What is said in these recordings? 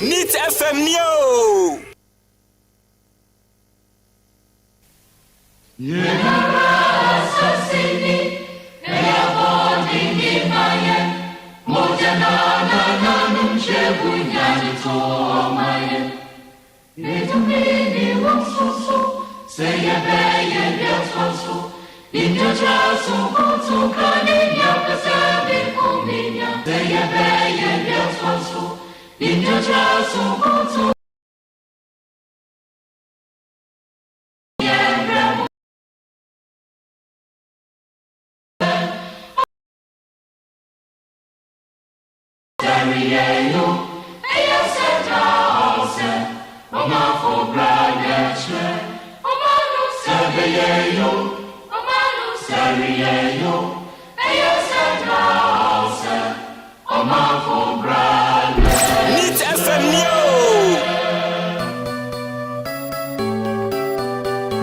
Neat FM Neo.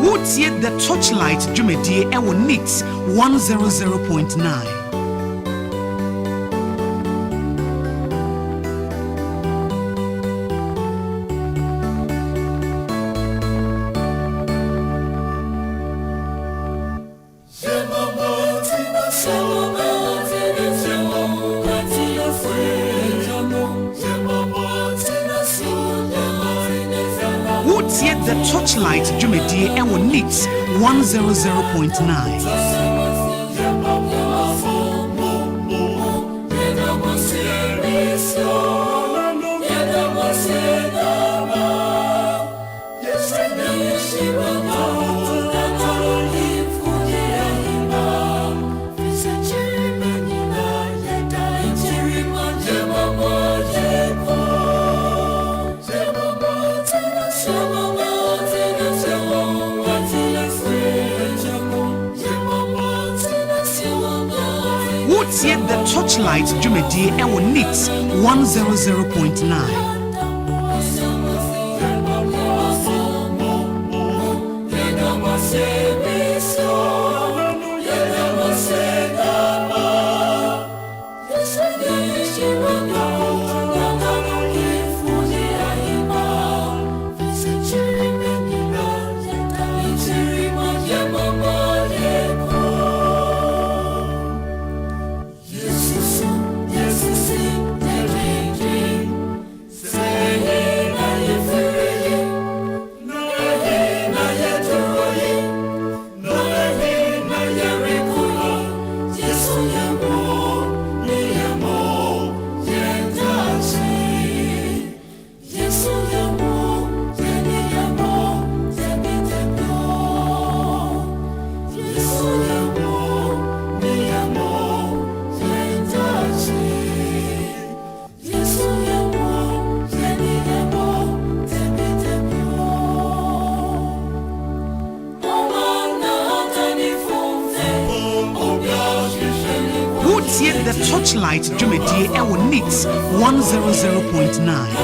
What's yet the Torchlight Jumedi Ewo Nits 100.9. Yet the Torchlight Jumedi Ewo Nits 100.9. What's yet the Torchlight Jumedi Ewo Nits 100.9. What's yet the Torchlight Jumedi Ewo Nits 100.9.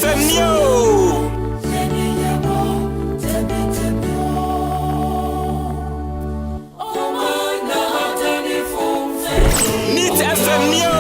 FM Neo. Neat FM Neo.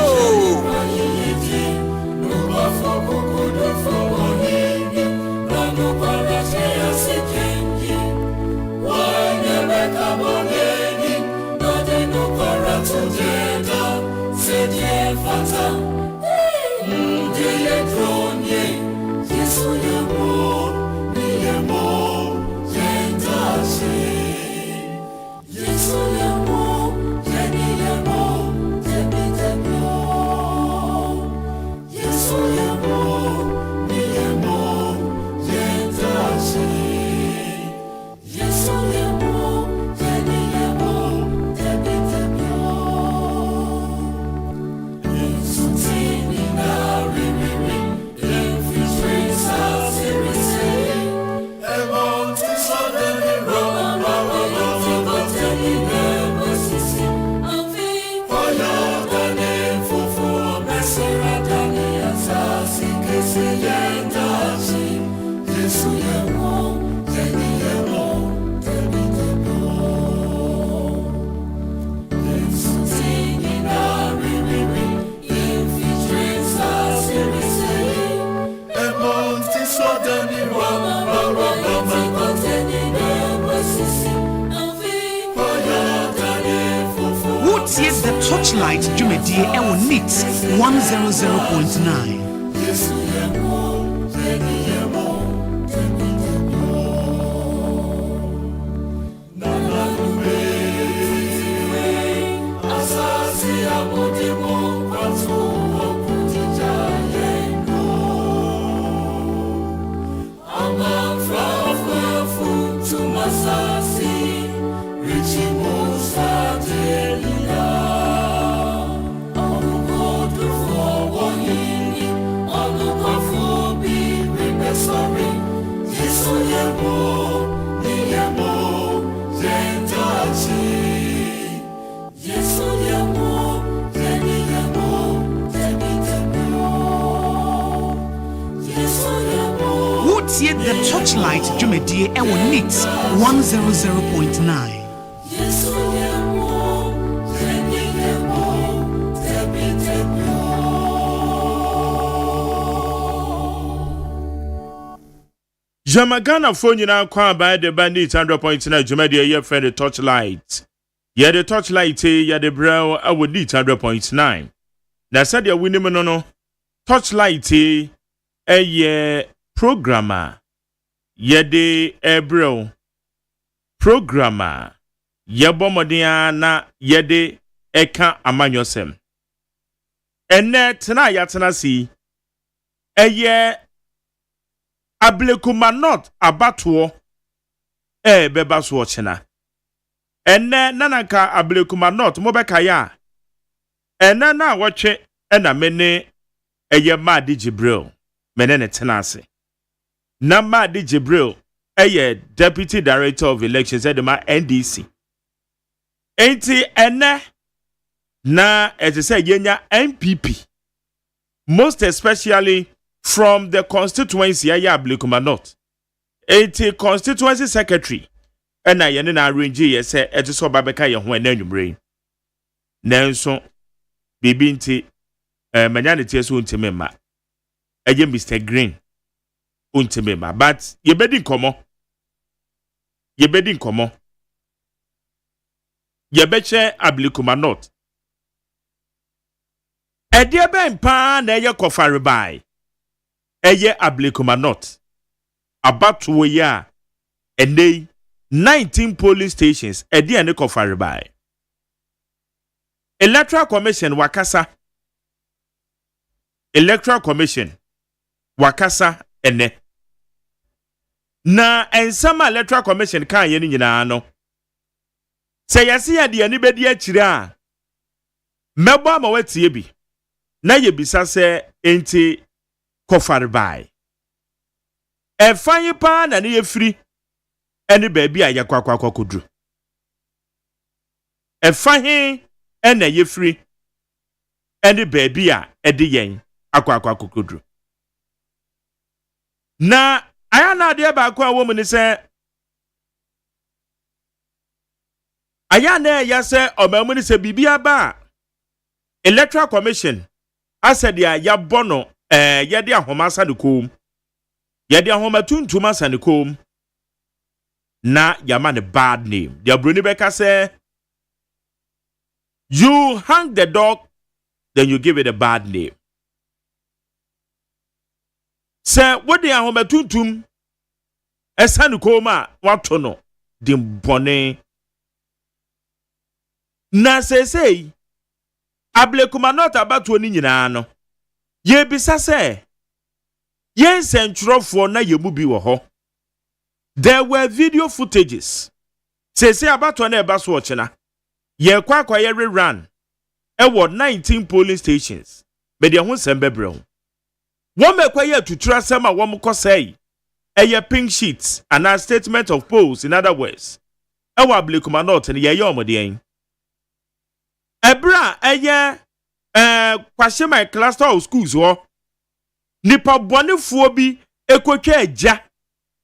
wotie the Torchlight dwumadie ewo NIT 100.9. Wotie the Torchlight dwumadie ewo NIT 100.9. Jamagana phone nyina kwa by the bandit 100.9 Jumadi ye friend the Torchlight. Ye the Torchlight ye the brow awu NIT 100.9. Na said ya winning no Torchlight ye programmer ye de ebro programmer ye bomodia na ye de eka amanyosem. Enne tena ya tena si eye Ablekuma not abatuo beba so chena enne nanaka ablekuma not mobeka ya enne na woche ena mene eye Madi Jibril mene ne tenase na Madi Jibril eye Deputy Director of Elections edema NDC enti enne na etese yenya NPP most especially from the constituency aya Ablekuma North. 80 constituency secretary ena yene na arrange ye se etiso babeka ye ho enanwumre. Nanso bibi nti manya ne tie so ntimema. Eje Mr Green untimema but ye bedi nkomo. Ye beche Ablekuma North. Edie ben pa na ye kofare bai. Eye Ablekuma North abatuo ya ene 19 polling stations edi ene kofare bai. Electoral Commission wakasa ene na ensama Electoral Commission kan ye ni nyina no se yase ya de ene bedi akire a mebo ama watie bi na ye bisa se enti kofare bai efanyi pa na ne yefiri ene baabi a yakwa kodru efanyi ene yefiri ene baabi a ede yen akwa kodru na aya na de ba kwa wo mu ni se aya na ya se omamu ni se bibia ba Electoral Commission asedi a ya bono yede ahoma sanekom yede ahoma tuntum sanekom na yama ne bad name the broni beka say you hang the dog then you give it a bad name say what the ahoma tuntum sanekom a wato no dimbone na say Ablekuma North abatuo ni nyina no ye bisa se ye sentrofo na ye mu bi wo ho. There were video footages say abato na eba so ochena ye kwa ye rerun ewo 19 polling stations me de ho sembebre ho wo mekwa ye tutura sem a wo mko say eye pink sheets and a statement of polls in other words ewo Ablekuma North ne ye omode en ebra eye kwashe my cluster of schools wo nipa bonefuo bi ekotwa agya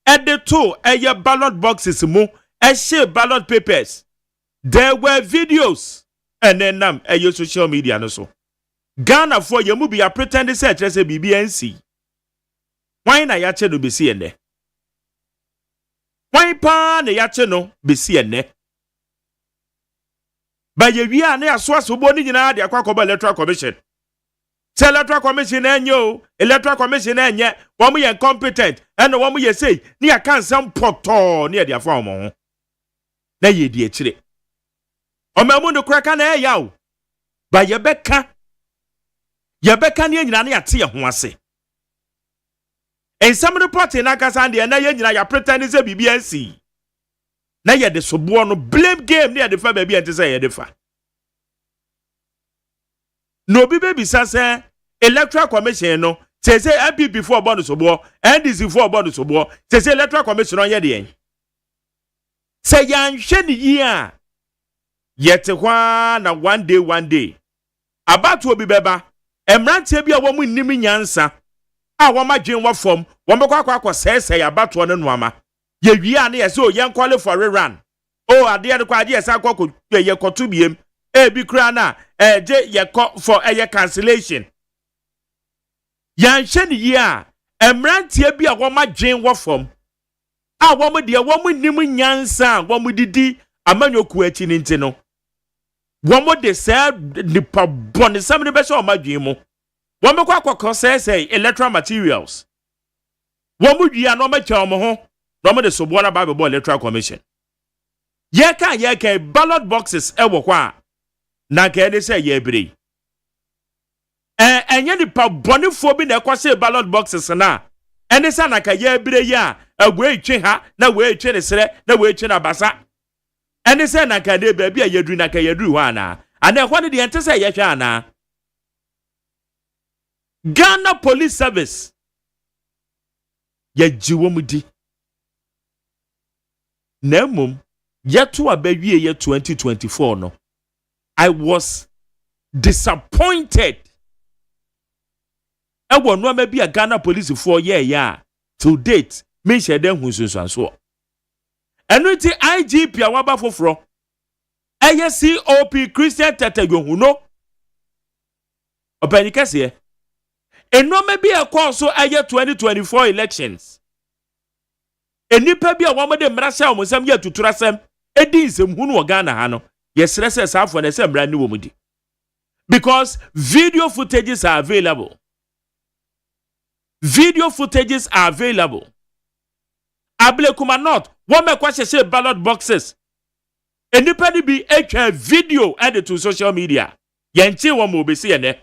edeto eye ballot boxes mu ehye ballot papers. There were videos and then eye social media no so Ghana for ye mu bi a pretend say trese BBNC why na ya che no besi ene why pa na ya che no besi ene Ba ye wi ane aso so bo ni nyina de akwa Electoral Commission. Say Electoral Commission enyo, Electoral Commission enye, wo mo ye competent, and wo mo ye say, ni aka nsam poto ni de afa omo. Na ye di akire. O mamu no kura ka na ya o. Ba ye beka ni nyina na yate ye ho ase. Ensam report na kasa de na ye nyina ya pretend say BBNC. Na ye de sobo no blame game ni ye de fa ba bi ente say ye de fa. No bi be bisa say Electoral Commission no say MPP for bono sobo, NDC for bono sobo, say Electoral Commission on ye de en. Say yan hwe ni yi a yete kwa na one day abatu obi beba emrantie bi a wo mu nim nyansa a wo madwen wo fom wo mekwa akwa sese abatu no noama ye wi a na ye say o yen call for rerun o ade ade kwa ade ye sa kwa ye kotu biem e bi kra na je ye for ye cancellation yan hwe ni yi a emrantie bi a wo madwen wo fom a wo mu de wo mu nim nyansa wo mu didi amanyoku achi ni ntino womo de say nipa bone sam ne be so omadwen mu womo kwa akokọ say electoral materials womo dua no macha omo ho womo de sobo na ba be Electoral Commission ye ka ballot boxes e wo kwa na ka de say ye bere enye nipa bone fo bi na ekose ballot boxes na ene sa na ka ye bere ya agwe etwe ha na we etwe ne sere na we etwe na basa. Ene se na ka de ba bia yadru na ka yadru ho ana ana ho ne de ente se ye hwe ana Ghana Police Service ye jiwomudi na mum yeto abawie ye 2024 no I was disappointed e wonu ama bia Ghana Police for ye ya to date me shede hu sunsanso Enuti IGP awaba foforo eye COP Christian Tatayohu no opani kase enoma bi ekoso eye 2024 elections enipa bi awamode mrasha omsam ye tuturasem edi nsem hunu wo Ghana ha no yesrese safo na se mra ni wo mudi because video footages are available Ablekuma not one make kwase ballot boxes. Anybody be a video added to social media. Yanchi wa mo besi ene.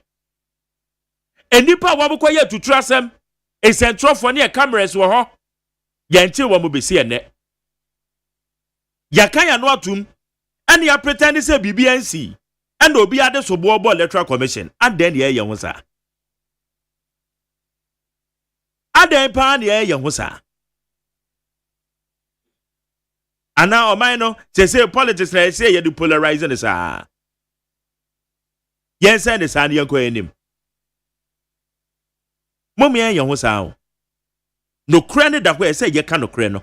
Enipa wa mo kwaye to trasem a central for near cameras wo ho. Yanchi wa mo besi ene. Yakanya no atum and ya pretend say BBNC and obi ade so bo Electoral Commission and then ye ho sa. Aden pa na ye ho sa. And now, no, say politics, I say you do polarizing this. Yes, and it's any uncle in him. Mummy, and your sound. No cranny that way, say you can't crano.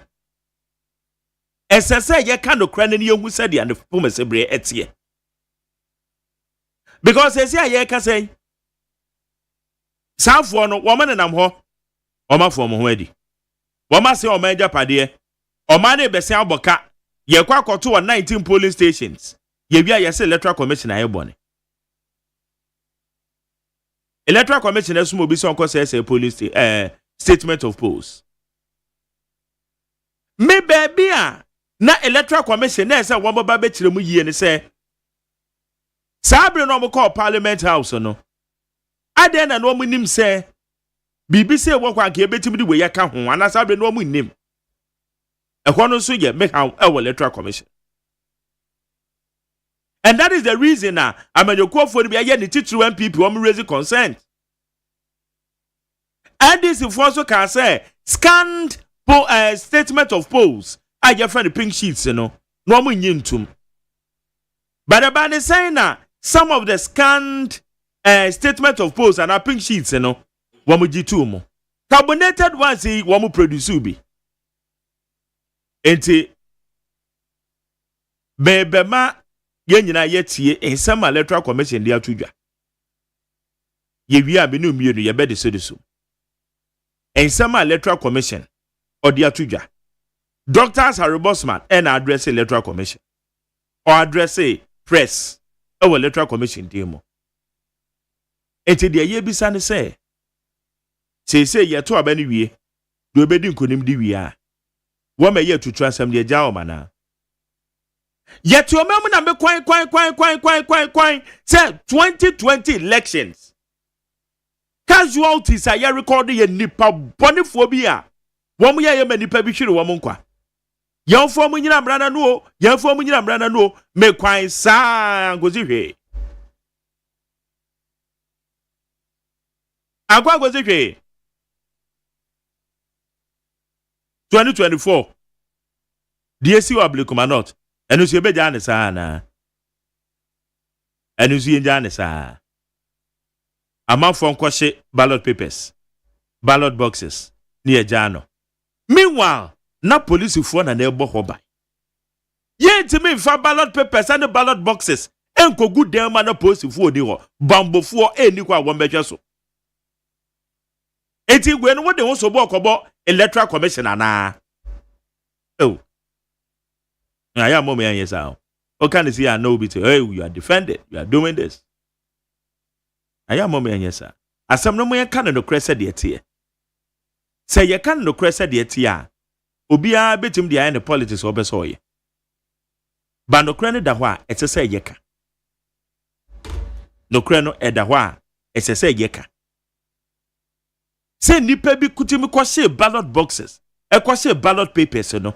As I say, you can't cranny you who said the and the woman say, Etie. Because I say, I can say, South for no woman and I'm ho, or my form already. What must say, or major paddy? Omane bese aboka ye kwa koto 19 polling stations ye bia ye se Electoral Commission ayebone Electoral Commission esumo bi se onko se police statement of polls me baby a na Electoral Commission na se wo baba be kiremu yie ne se sabre no mo call Parliament House no ade na no mo nim se bibi se wo kwa ke betimi di we ya ka ho ana sabre no mo nim Ekono so ye make how Electoral Commission. And that is the reason now I'm your call for the teacher when people raise consent. And this if also can say scanned statement of polls. I get from the pink sheets, no more yintum. But about the saying now some of the scanned statement of polls and our pink sheets, no one G2 carbonated ones one produce be. Enti bebema ye nyina yetie ensama Electoral Commission dia tudwa ye wi abenu mienu ye be de so ensama Electoral Commission odi atudwa Doctors Harry Bosman and address Electoral Commission or address press Electoral Commission demo. Enti de ye bisa ne se ye to abani wie do obedi nkonim di wie a wo ma ye tutu asem de gya o mana ye to omam na me kwan say 2020 elections casualties are ye record ye nipa bonefo bi a wo mo ye ma nipa bi hwere wo mo nkwa ye mfo mo nyina mrana no me kwan sa ngozi hwe agwa ngozi hwe 2024 DSC wa Blekuma North enu si ebeja ne saa na enu si enja ne saa amafo nkwhye ballot papers ballot boxes ni eja no meanwhile na police fo na ebo hoba ye ntimi mfa ballot papers and ballot boxes enkogu dem ma na police fo odi ho bambofo eni kwa wo mbehwe so eti gwe no wode ho so bo okobo Electoral Commission ana oh I am mom yan yes how o can see I know bit hey you are defended you are doing this I am mom yan yes asem no mo yan kan no krese de tie say ye kan no krese de tie a obi a betim de aye politics obeso ye ba no kre no da ho a ete say ye ka no kre no e da ho a ete say ye ka say nipa bi kutimi kwase ballot boxes e kwase ballot papers no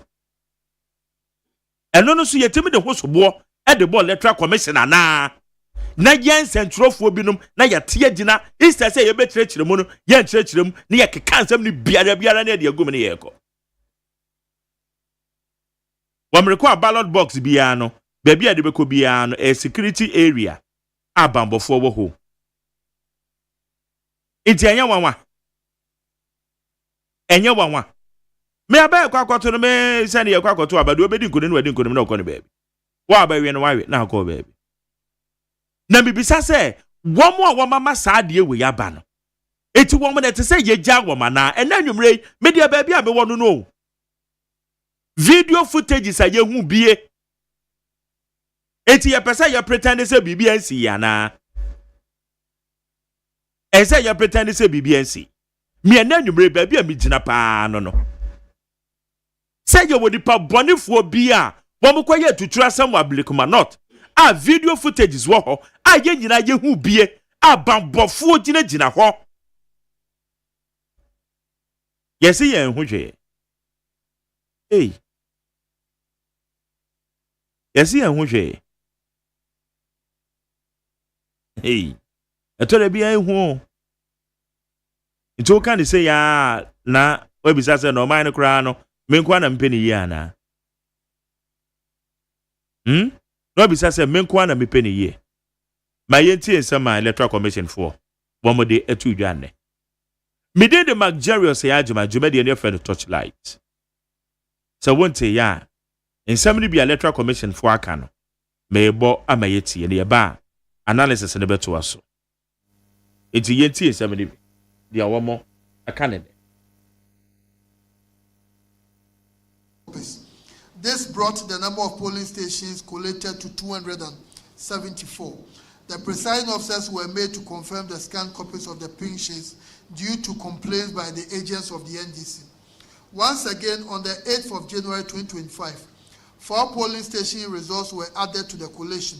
eno no so yetimi de hosobo e de ball Electoral Commission ana na yen sentrofo binom na yate agina instead say ye betrechire mu no ye ntrechire mu na ye keka nsem ni biara na de agum ne ye ko wamreko ballot box biara no baabi a de beko biara no a security area abambofo wo ho enti anya wanwa me abai kwa kwato no me sane ye kwa kwato abadu obedi nkone no wadi nkone na okone baabi wa abai no wawe na akọ baabi na bibisa se womo a womama saade we yaba no eti womo na te se ye gya woma na ena nwumre media baabi a me wono no video footage sa ye hu bie eti ye pesa ye pretend se bibi ansi ya na ese ye pretend se bibi ansi me ena nwumre baabi a me gina pa no say you would pa bonifo bia womo kwaye tutura sam wa Blekuma North a video footages wo ho a ye nyina ye hu bie a bambofo gina ho yes ye hu hwe yes ye hu hwe etore bia hu nto kan say ya na obisa say no man kra no menkwa na mpeni yi ana no bisa se menkwa na mpeni yi ma yenti ensama Electoral Commission for bomode etu dwane me de magarious ya agyeman jumadi ne friend Torchlight so wonte ya ensam ni bi Electoral Commission for aka no me ebo amayeti ne ye ba analysis ne beto aso enti yenti ensam ni bi dia womo aka ne. This brought the number of polling stations collated to 274. The presiding officers were made to confirm the scanned copies of the pink sheets due to complaints by the agents of the NDC. Once again, on the 8th of January 2025, 4 polling station results were added to the collation.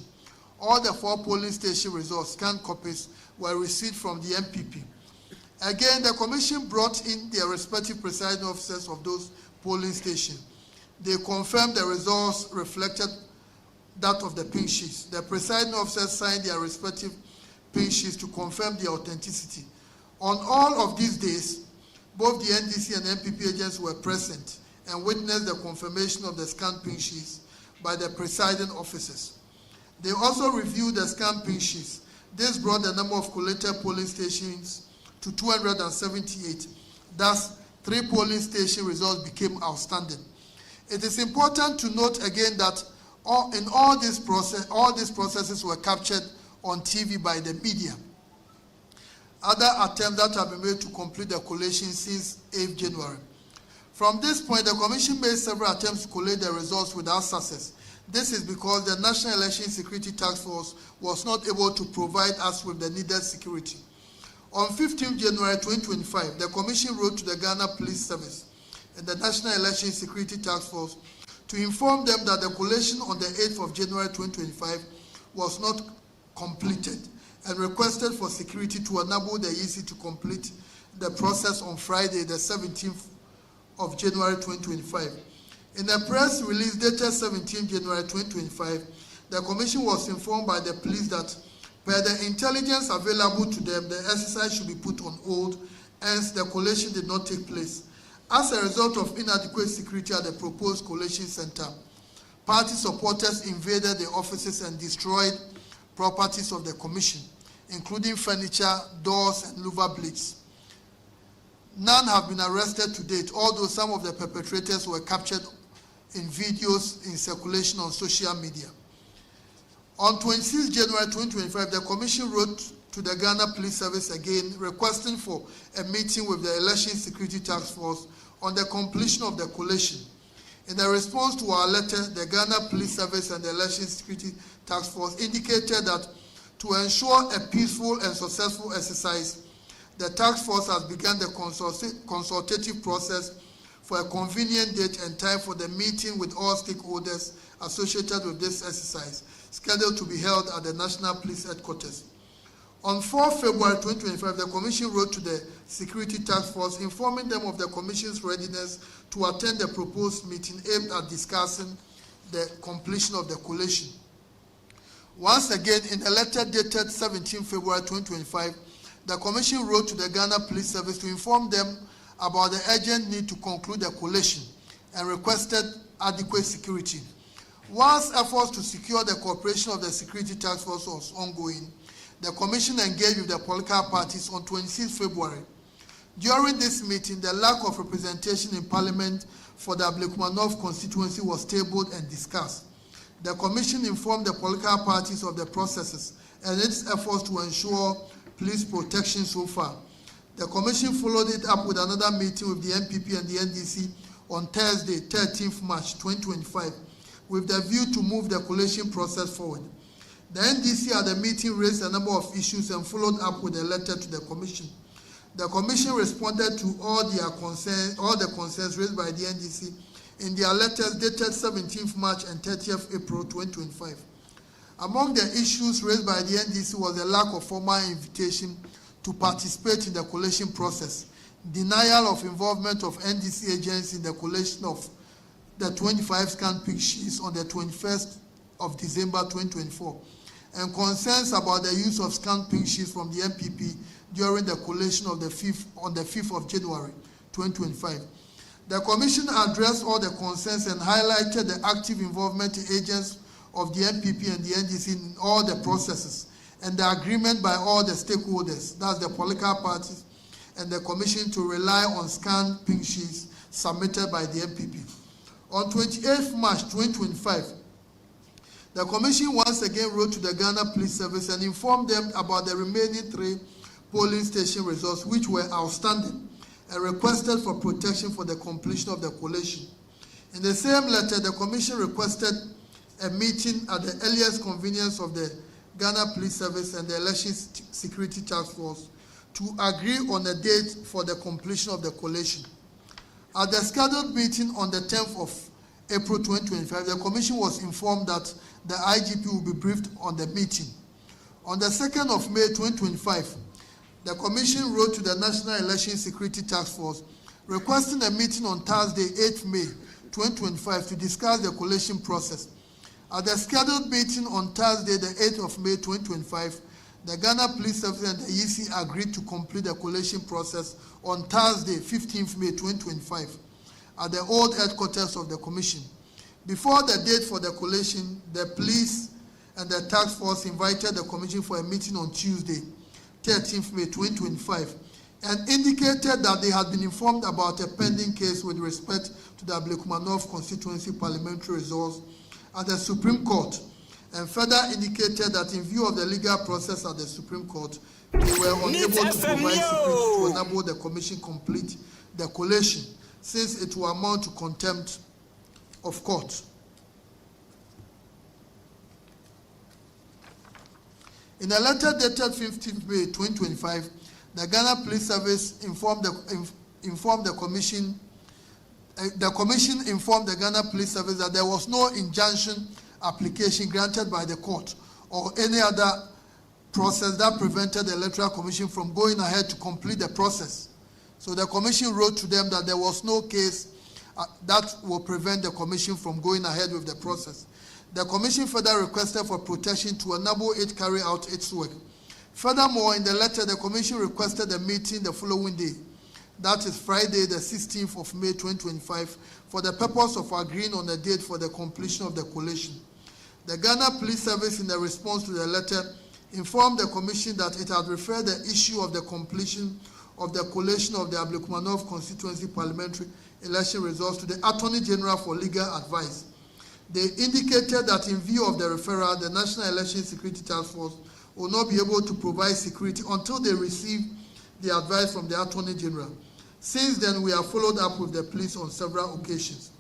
All the 4 polling station results, scanned copies, were received from the MPP. Again, the commission brought in their respective presiding officers of those polling stations. They confirmed the results reflected that of the pink sheets. The presiding officers signed their respective pink sheets to confirm their authenticity. On all of these days, both the NDC and MPP agents were present and witnessed the confirmation of the scanned pink sheets by the presiding officers. They also reviewed the scanned pink sheets. This brought the number of collated polling stations to 278. Thus, 3 polling station results became outstanding. It is important to note again that all these processes were captured on TV by the media. Other attempts that have been made to complete the collation since 8th January. From this point, the Commission made several attempts to collate the results without success. This is because the National Election Security Task Force was not able to provide us with the needed security. On 15 January 2025, the Commission wrote to the Ghana Police Service and the National Election Security Task Force to inform them that the collation on the 8th of January 2025 was not completed and requested for security to enable the EC to complete the process on Friday, the 17th of January 2025. In a press release dated 17 January 2025, the Commission was informed by the police that per the intelligence available to them, the exercise should be put on hold, hence the collation did not take place. As a result of inadequate security at the proposed collation center, party supporters invaded the offices and destroyed properties of the Commission, including furniture, doors, and louver blades. None have been arrested to date, although some of the perpetrators were captured in videos in circulation on social media. On 26 January 2025, the Commission wrote to the Ghana Police Service again, requesting for a meeting with the Election Security Task Force on the completion of the collation. In a response to our letter, the Ghana Police Service and the Election Security Task Force indicated that to ensure a peaceful and successful exercise, the task force has begun the consultative process for a convenient date and time for the meeting with all stakeholders associated with this exercise, scheduled to be held at the National Police Headquarters. On 4 February 2025, the Commission wrote to the Security Task Force informing them of the Commission's readiness to attend the proposed meeting aimed at discussing the completion of the collation. Once again, in a letter dated 17 February 2025, the Commission wrote to the Ghana Police Service to inform them about the urgent need to conclude the collation and requested adequate security. Whilst efforts to secure the cooperation of the Security Task Force was ongoing, the Commission engaged with the political parties on 26 February. During this meeting, the lack of representation in Parliament for the Ablekuma North constituency was tabled and discussed. The Commission informed the political parties of the processes and its efforts to ensure police protection so far. The Commission followed it up with another meeting with the MPP and the NDC on Thursday, 13th March 2025, with the view to move the collation process forward. The NDC at the meeting raised a number of issues and followed up with a letter to the Commission. The Commission responded to all the concerns raised by the NDC in their letters dated 17th March and 30th April 2025. Among the issues raised by the NDC was the lack of formal invitation to participate in the collation process, denial of involvement of NDC agents in the collation of the 25 scanned pink sheets on the 21st of December 2024, and concerns about the use of scanned pink sheets from the MPP during the collation of on the 5th of January 2025. The Commission addressed all the concerns and highlighted the active involvement of agents of the MPP and the NDC in all the processes, and the agreement by all the stakeholders, that's the political parties, and the Commission to rely on scanned pink sheets submitted by the MPP. On 28th March 2025, the Commission once again wrote to the Ghana Police Service and informed them about the remaining 3 polling station results which were outstanding and requested for protection for the completion of the collation. In the same letter, the Commission requested a meeting at the earliest convenience of the Ghana Police Service and the Election Security Task Force to agree on a date for the completion of the collation. At the scheduled meeting on the 10th of April 2025, the Commission was informed that the IGP will be briefed on the meeting. On the 2nd of May 2025, the Commission wrote to the National Election Security Task Force requesting a meeting on Thursday, 8th May 2025 to discuss the collation process. At the scheduled meeting on Thursday, the 8th of May 2025, the Ghana Police Service and the EC agreed to complete the collation process on Thursday, 15th May 2025, at the old headquarters of the Commission. Before the date for the collation, the police and the task force invited the Commission for a meeting on Tuesday, 13th May 2025, and indicated that they had been informed about a pending case with respect to the Ablekuma North constituency parliamentary results at the Supreme Court, and further indicated that in view of the legal process at the Supreme Court, they were unable to provide security to enable the Commission complete the collation, since it will amount to contempt of court. In a letter dated 15th May 2025, the Ghana Police Service informed the Commission. The Commission informed the Ghana Police Service that there was no injunction application granted by the court or any other process that prevented the Electoral Commission from going ahead to complete the process. So the Commission wrote to them that there was no case that will prevent the Commission from going ahead with the process. The Commission further requested for protection to enable it carry out its work. Furthermore, in the letter, the Commission requested a meeting the following day, that is Friday, the 16th of May 2025, for the purpose of agreeing on a date for the completion of the collation. The Ghana Police Service, in the response to the letter, informed the Commission that it had referred the issue of the completion of the collation of the Ablekumanov constituency parliamentary election results to the Attorney General for legal advice. They indicated that in view of the referral, the National Election Security Task Force will not be able to provide security until they receive the advice from the Attorney General. Since then, we have followed up with the police on several occasions.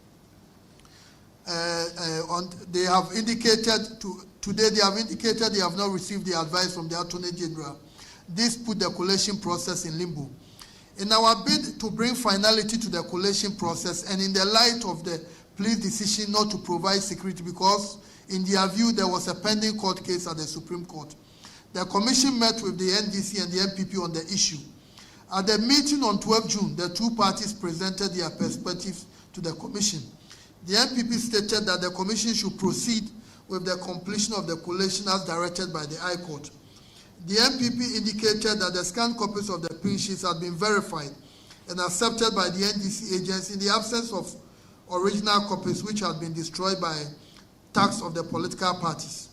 They have indicated today they have indicated they have not received the advice from the Attorney General. This put the collation process in limbo. In our bid to bring finality to the collation process, and in the light of the police decision not to provide security because, in their view, there was a pending court case at the Supreme Court, the Commission met with the NDC and the MPP on the issue. At the meeting on 12 June, the two parties presented their perspectives to the Commission. The MPP stated that the Commission should proceed with the completion of the collation as directed by the High Court. The MPP indicated that the scanned copies of the pink sheets had been verified and accepted by the NDC agents in the absence of original copies which had been destroyed by tax of the political parties.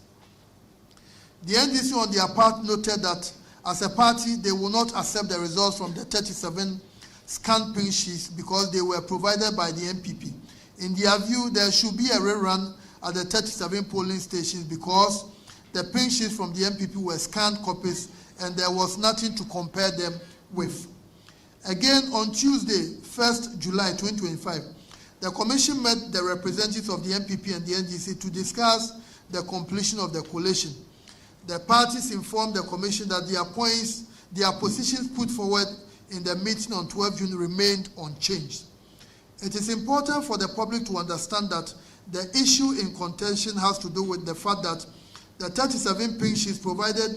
The NDC on their part noted that as a party, they will not accept the results from the 37 scanned pink sheets because they were provided by the MPP. In their view, there should be a rerun at the 37 polling stations because the pink sheets from the MPP were scanned copies and there was nothing to compare them with. Again, on Tuesday, 1st July 2025, the Commission met the representatives of the MPP and the NDC to discuss the completion of the collation. The parties informed the Commission that their positions put forward in the meeting on 12 June remained unchanged. It is important for the public to understand that the issue in contention has to do with the fact that the 37 pink sheets provided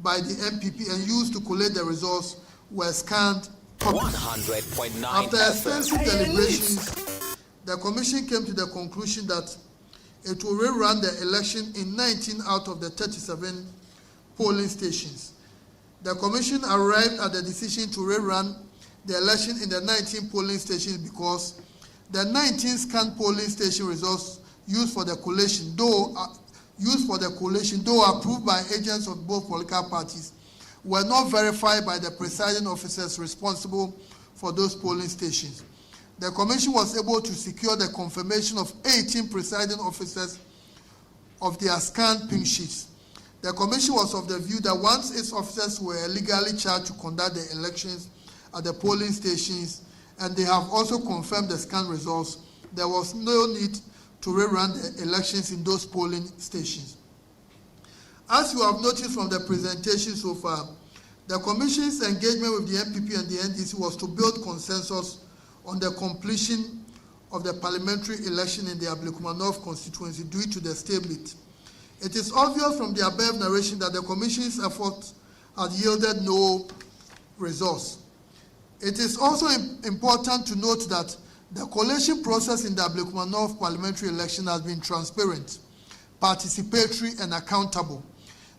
by the MPP and used to collate the results were scanned copies. 100.9 After extensive deliberations, the Commission came to the conclusion that it will rerun the election in 19 out of the 37 polling stations. The Commission arrived at the decision to rerun the election in the 19 polling stations because the 19 scanned polling station results used for the collation, though approved by agents of both political parties, were not verified by the presiding officers responsible for those polling stations. The Commission was able to secure the confirmation of 18 presiding officers of their scanned pink sheets. The Commission was of the view that once its officers were legally charged to conduct the elections at the polling stations, and they have also confirmed the scanned results, there was no need to rerun the elections in those polling stations. As you have noticed from the presentation so far, the Commission's engagement with the MPP and the NDC was to build consensus on the completion of the parliamentary election in the Ablekumanov constituency due to the stalemate. It is obvious from the above narration that the Commission's efforts had yielded no results. It is also important to note that the collation process in the Ablekumanov parliamentary election has been transparent, participatory, and accountable.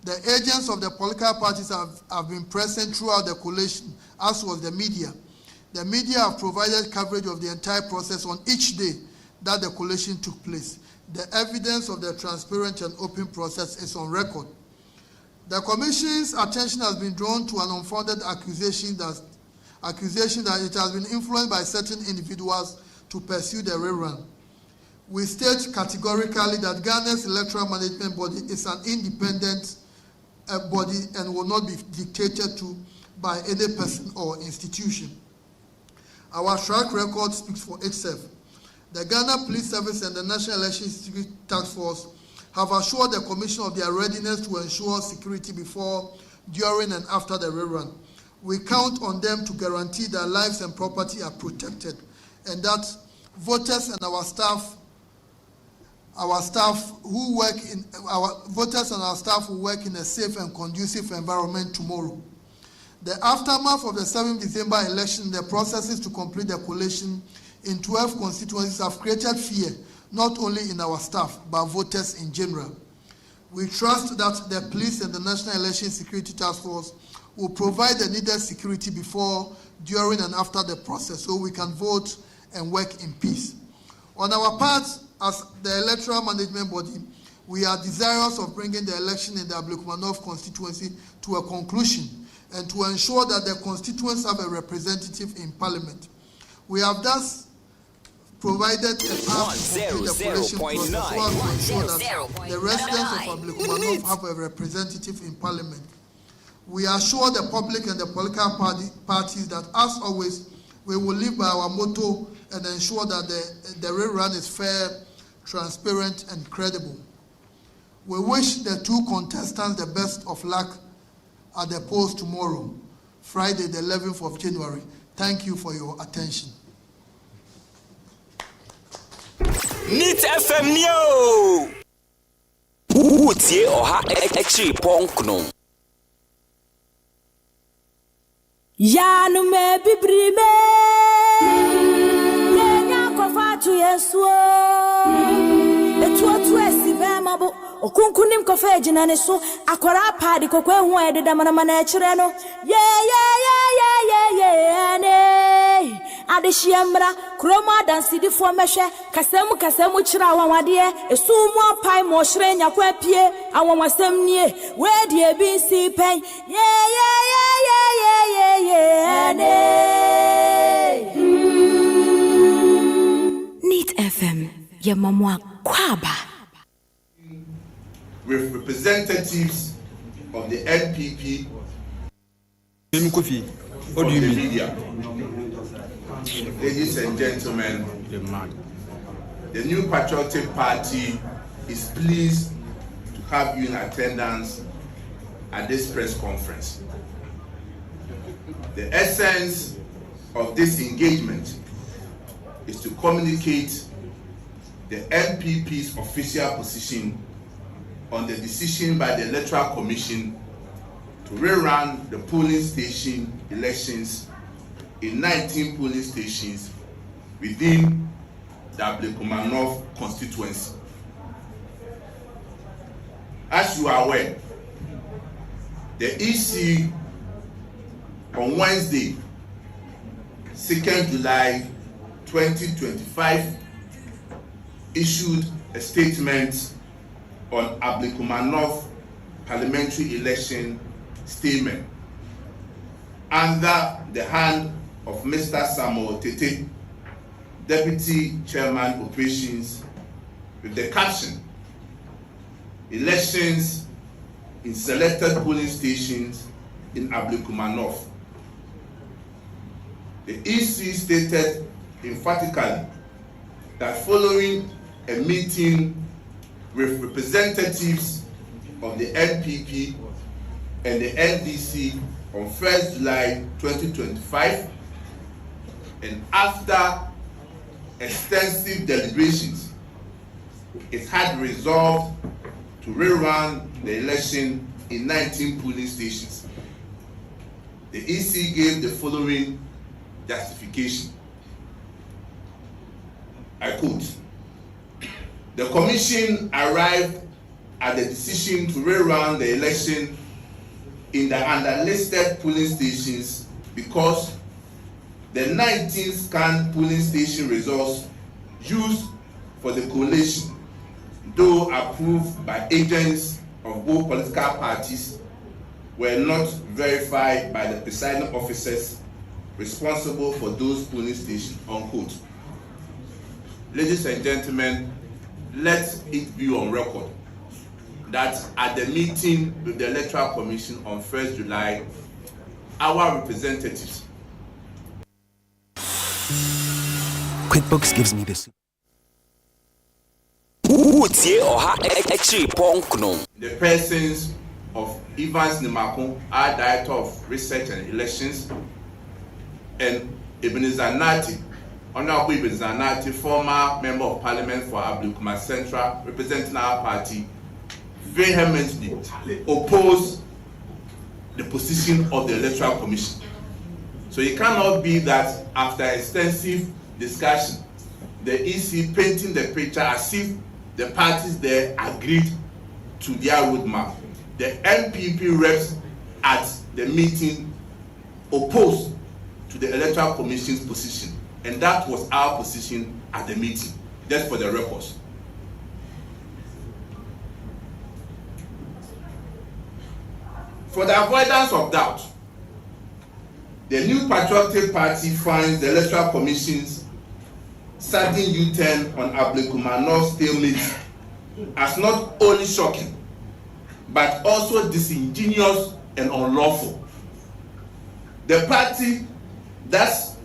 The agents of the political parties have been present throughout the collation, as was the media. The media have provided coverage of the entire process on each day that the collation took place. The evidence of the transparent and open process is on record. The Commission's attention has been drawn to an unfounded accusation that it has been influenced by certain individuals to pursue the rerun. We state categorically that Ghana's electoral management body is an independent body and will not be dictated to by any person or institution. Our track record speaks for itself. The Ghana Police Service and the National Election Security Task Force have assured the Commission of their readiness to ensure security before, during, and after the rerun. We count on them to guarantee that lives and property are protected and that voters and our staff who work in a safe and conducive environment tomorrow. The aftermath of the 7th December election, the processes to complete the collation in 12 constituencies have created fear, not only in our staff, but voters in general. We trust that the police and the National Election Security Task Force will provide the needed security before, during, and after the process so we can vote and work in peace. On our part, as the electoral management body, we are desirous of bringing the election in the Ablekuma constituency to a conclusion and to ensure that the constituents have a representative in parliament. We have thus provided a path to complete the collation process so as to ensure that the residents of Ablekuma have a representative in parliament. We assure the public and the political parties that, as always, we will live by our motto and ensure that the rerun is fair, transparent, and credible. We wish the two contestants the best of luck at the polls tomorrow, Friday, the 11th of January. Thank you for your attention. Nit FM Neo. Utie oha ekchi ponkno. Ya no me bibribe. Kenya kofa tu yeso. Etu esi be mabo. Okunkunim kofa ejina ne so. Akwara padi kokwe hu ededa manama na ekire no. Ne. Adeshiemra kroma dansidi fo mehwe kasemu kira wanwade esu mu apai mo hire nyakwa pie awonwasem nie we die bi si pen ne. Neat FM ya mamwa kwaba with representatives of the NPP. What do you mean? Media. Ladies and gentlemen, the New Patriotic Party is pleased to have you in attendance at this press conference. The essence of this engagement is to communicate the NPP's official position on the decision by the Electoral Commission to rerun the polling station elections in 19 polling stations within the Ablekuma North constituency. As you are aware, the EC on Wednesday, 2nd July 2025, issued a statement on Ablekuma North parliamentary election statement under the hand of Mr. Samuel Tete, Deputy Chairman Operations, with the caption, "Elections in selected polling stations in Ablekuma North." The EC stated emphatically that following a meeting with representatives of the NPP and the NDC on 1st July 2025, and after extensive deliberations, it had resolved to rerun the election in 19 polling stations. The EC gave the following justification. I quote, "The Commission arrived at the decision to rerun the election in the underlisted polling stations because the 19 scanned polling station results used for the collation, though approved by agents of both political parties, were not verified by the presiding officers responsible for those polling stations," unquote. Ladies and gentlemen, let it be on record that at the meeting with the Electoral Commission on 1st July, our representatives. QuickBooks gives me this. Utie Oha Actually Ponkno. The persons of Evans Nimako, our Director of Research and Elections, and Ebenezer Nati, Honorable Ebenezer Nati, former Member of Parliament for Ablekuma Central, representing our party, vehemently oppose the position of the Electoral Commission. So it cannot be that after extensive discussion, the EC painting the picture as if the parties there agreed to their roadmap. The NPP reps at the meeting opposed to the Electoral Commission's position, and that was our position at the meeting. That's for the records. For the avoidance of doubt, the New Patriotic Party finds the Electoral Commission's sudden U-turn on Ablekuma North stalemate as not only shocking, but also disingenuous and unlawful. The party thus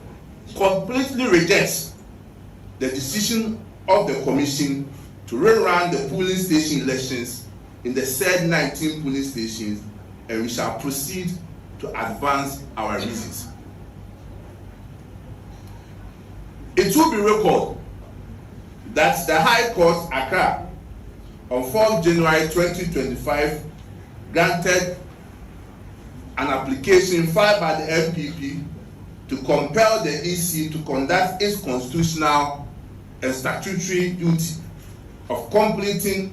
completely rejects the decision of the Commission to rerun the polling station elections in the said 19 polling stations, and we shall proceed to advance our reasons. It will be recalled that the High Court Accra on 4th January 2025 granted an application filed by the MPP to compel the EC to conduct its constitutional and statutory duty of completing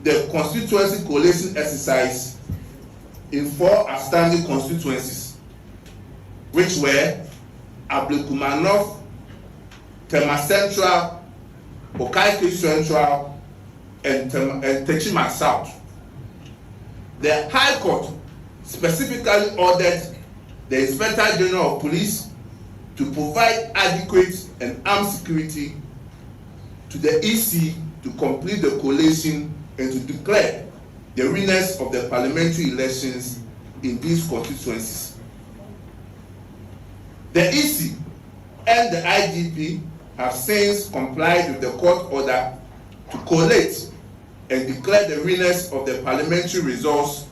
the constituency collation exercise in 4 outstanding constituencies, which were Ablekuma North, Tema Central, Okaike Central, and Techima South. The High Court specifically ordered the Inspector General of Police to provide adequate and armed security to the EC to complete the collation and to declare the winners of the parliamentary elections in these constituencies. The EC and the IGP have since complied with the court order to collate and declare the winners of the parliamentary results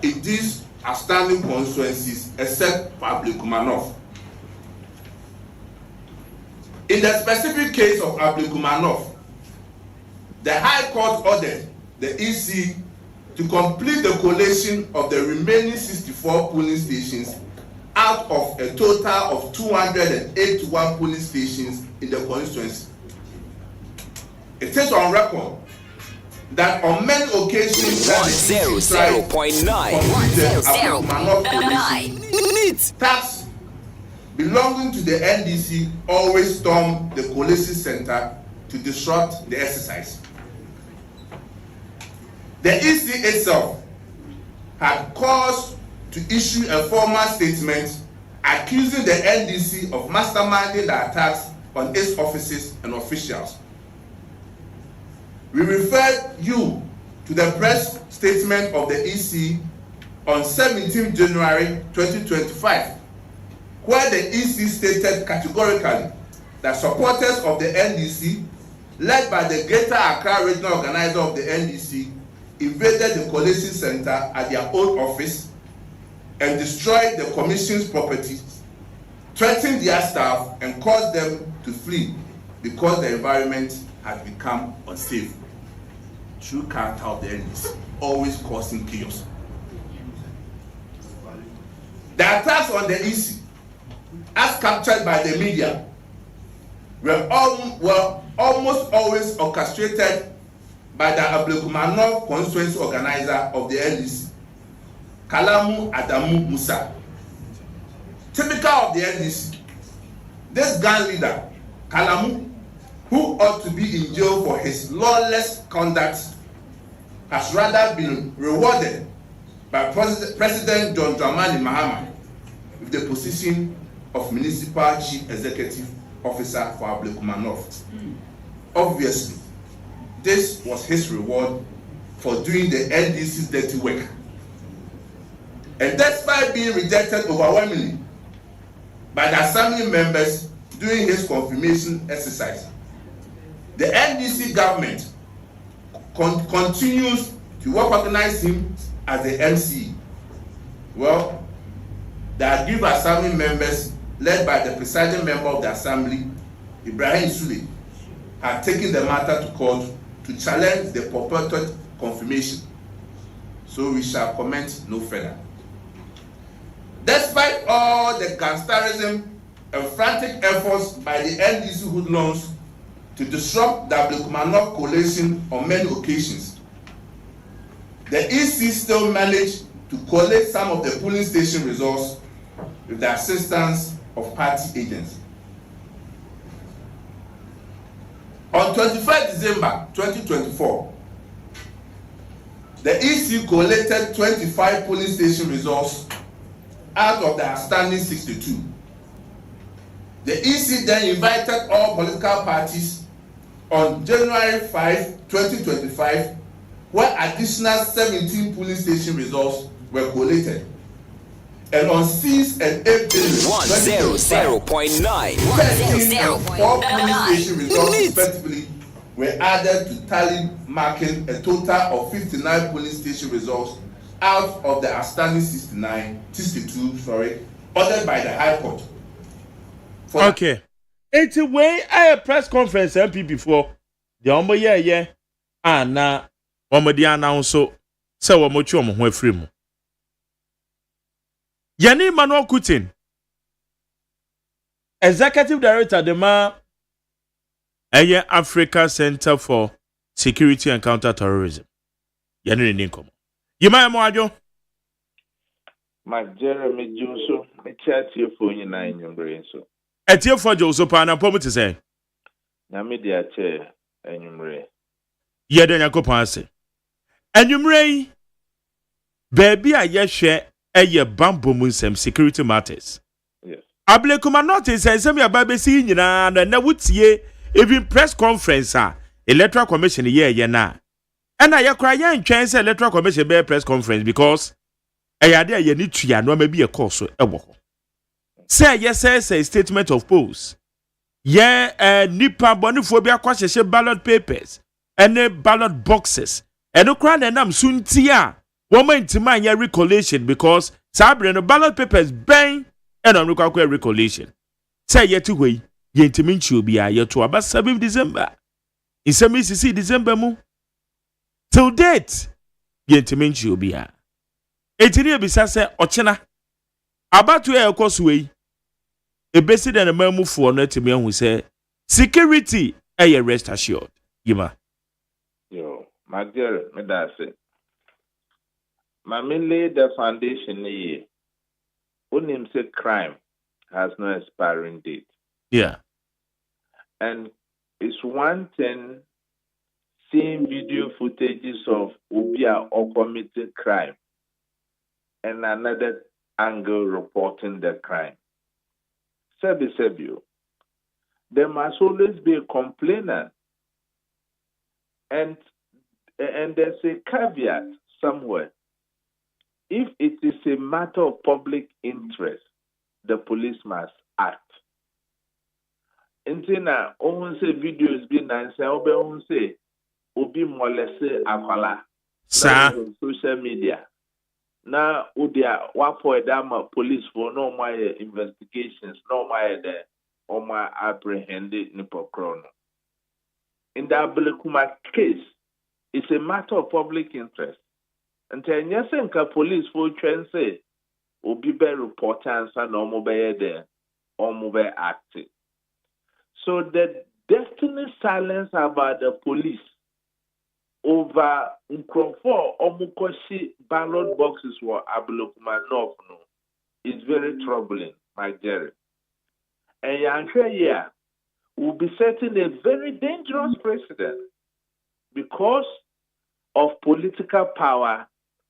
in these outstanding constituencies, except for Ablekuma North. In the specific case of Ablekuma North, the High Court ordered the EC to complete the collation of the remaining 64 polling stations out of a total of 281 polling stations in the constituency. It is on record that on many occasions that the EC tried to complete the Ablekuma North collation, tax belonging to the NDC always stormed the collation center to disrupt the exercise. The EC itself had cause to issue a formal statement accusing the NDC of masterminding the attacks on its offices and officials. We refer you to the press statement of the EC on 17 January 2025, where the EC stated categorically that supporters of the NDC, led by the Greater Accra Regional Organizer of the NDC, invaded the collation center at their own office and destroyed the commission's properties, threatened their staff, and caused them to flee because the environment had become unsafe. True character of the NDC, always causing chaos. The attacks on the EC, as captured by the media, were almost always orchestrated by the Ablekuma North constituency organizer of the NDC, Kalamu Adamu Musa. Typical of the NDC, this gang leader, Kalamu, who ought to be in jail for his lawless conduct, has rather been rewarded by President John Dramani Mahama with the position of Municipal Chief Executive Officer for Ablekuma North. Obviously, this was his reward for doing the NDC's dirty work. And despite being rejected overwhelmingly by the assembly members during his confirmation exercise, the NDC government continues to recognize him as the MC. Well, the aggrieved assembly members, led by the presiding member of the assembly, Ibrahim Sule, have taken the matter to court to challenge the purported confirmation. So we shall comment no further. Despite all the gangsterism and frantic efforts by the NDC hoodlums to disrupt the Ablekumanok Collation on many occasions, the EC still managed to collect some of the polling station results with the assistance of party agents. On 25 December 2024, the EC collected 25 polling station results out of the outstanding 62. The EC then invited all political parties on January 5, 2025, where additional 17 polling station results were collated. And on 6 and 8 January 100.9 13 and 4 polling station results respectively were added to tally, marking a total of 59 polling station results out of the outstanding 62, ordered by the High Court. Okay. It's a way I press conference MP before the ombo yeah na omodi announce so womochi omo ho afiri mu. Yani Manuel Kutin, Executive Director the ma Africa Center for Security and Counter-Terrorism. Yani ni nkomo. Yima mo ajo. Ma Jeremy Joso, me chat here for you na nyumbre so. Etie for Joso pa na pomu te say. Na me dia che enyumre. Ye de Yakopon ase. Enyumre baby a ye hwe eye bambo munsem security matters. Yes. Ablekuma not say some ya babesi nyina na wutie even press conference Electoral Commission ye na. And I cry yan chance Electoral Commission be press conference because ayade ye ni tua no ma bi e course ewo ho. Say yes say statement of polls. Yeah, nipa bonifo bi akwahye ballot papers and ballot boxes. And no cry na nam suntia. Woman intima nya recollation because sabre no ballot papers ben and on recollation. Say yet to way ye intiminchi obi a ye to about 7 December. In some December mu. Till date ye intiminchi obi a. Etini ebisa se ochena abatu e ekoswe e besi den mamu fo no etimi ahu se security e rest assured yima Yo, my dear, me da say. My lay the foundation here. Unim say crime has no expiring date. yeah And it's one thing seeing video footages of Ubia or committing crime, and another angle reporting the crime. Sebio, there must always be a complainant, and there's a caveat somewhere. If it is a matter of public interest, the police must act. Intina, on say videos be nice, on say obi molese akwala. sa Social media. Now, udia wapo edama police for no my investigations, no my apprehended nipokrono. In the Ablekuma case, it's a matter of public interest. And then yesenka police for train say obi be reporter and no mo be there or mo be acting. So the deafening silence about the police over Nkrofo Omukoshi ballot boxes for Ablekuma North is very troubling, my dear. And Yankre here will be setting a very dangerous precedent because of political power.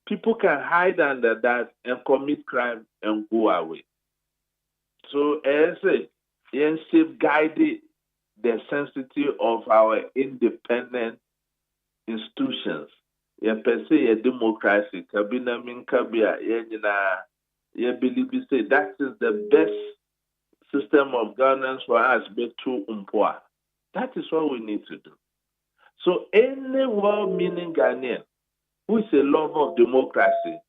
People can hide under that and commit crime and go away. So, as I safeguarded the sanctity of our independent institutions. Ya pese ya democracy, kabina min kabia, ya believe say that is the best system of governance for us, but to umpoa. That is what we need to do. So any well-meaning Ghanaian who is a lover of democracy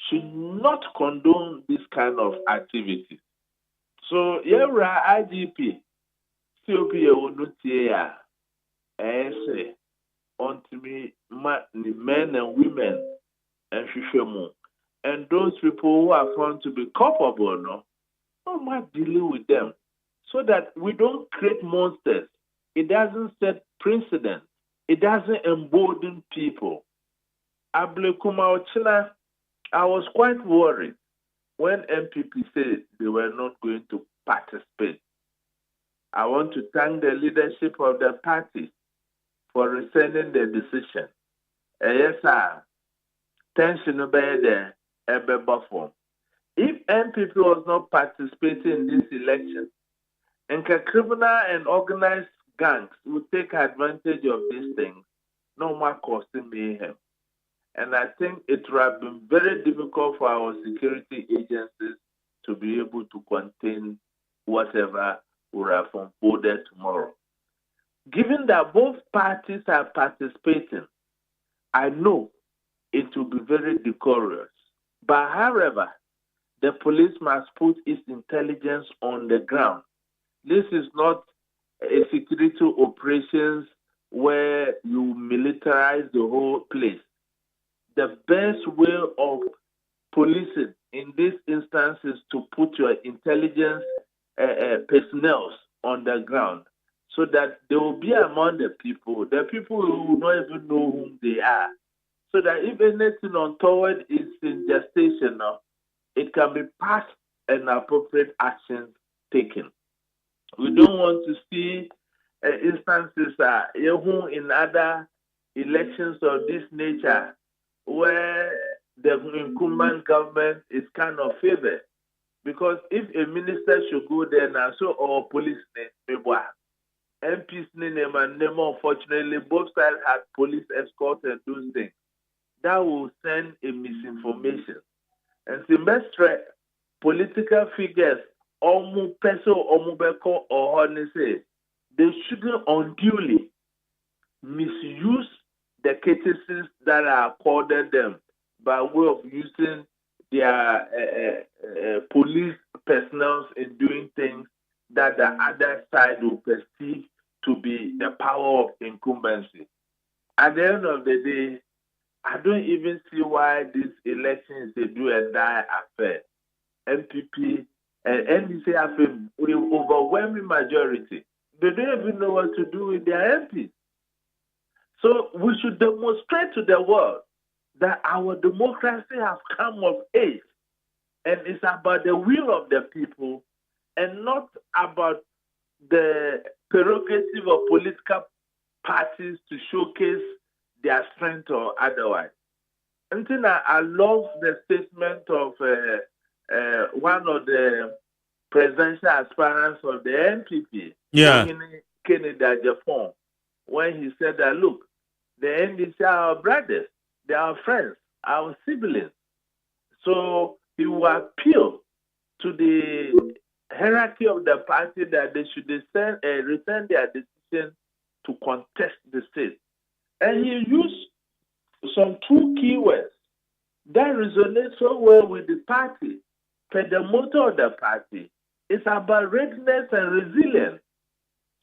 should not condone this kind of activity. So yɛwura IGP COP yɛwɔ say ɔntumi ma the men and women and and those people who are found to be culpable, no might deal with them so that we don't create monsters. It doesn't set precedent. It doesn't embolden people. Ablekuma Ochina, I was quite worried when MPP said they were not going to participate. I want to thank the leadership of the party for rescinding the decision. Yes, sir. Tension obey there, form. If MPP was not participating in this election, and criminal and organized gangs would take advantage of these things, no more costing mayhem. And I think it would have been very difficult for our security agencies to be able to contain whatever would have unfolded tomorrow. Given that both parties are participating, I know it will be very decorous. But however, the police must put its intelligence on the ground. This is not a security operations where you militarize the whole place. The best way of policing in this instance is to put your intelligence personnel on the ground so that they will be among the people who will not even know whom they are. So that if anything untoward is in gestation, it can be passed and appropriate action taken. We don't want to see instances in other elections of this nature where the incumbent government is kind of favored. Because if a minister should go there now, so all police MPs name and name, unfortunately, both sides had police escort and those things. That will send a misinformation. And semester political figures, omu peso, omu beko, or honestly, they shouldn't unduly misuse the cases that are accorded them by way of using their police personnel in doing things that the other side will perceive to be the power of incumbency. At the end of the day, I don't even see why this election is a do and die affair. MPP and NDC have an overwhelming majority. They don't even know what to do with their MPs. So we should demonstrate to the world that our democracy has come of age. And it's about the will of the people and not about the prerogative of political parties to showcase their strength or otherwise. And then I love the statement of one of the presidential aspirants of the NPP, Kennedy Japan, when he said that, look, the NDC are our brothers, they are our friends, our siblings. So he will appeal to the hierarchy of the party that they should return their decision to contest the state. And he used some two keywords that resonate so well with the party. But the motto of the party is about readiness and resilience.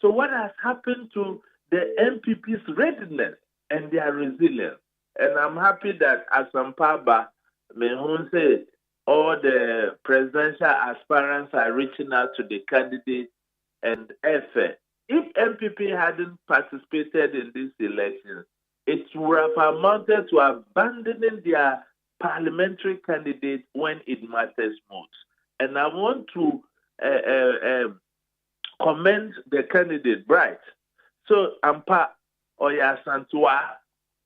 So what has happened to the MPP's readiness and their resilience? And I'm happy that Asampaba Mehun said all the presidential aspirants are reaching out to the candidates and effort. If MPP hadn't participated in this election, it would have amounted to abandoning their parliamentary candidate when it matters most. And I want to commend the candidate, Bright. So, Ampa Oya Santua,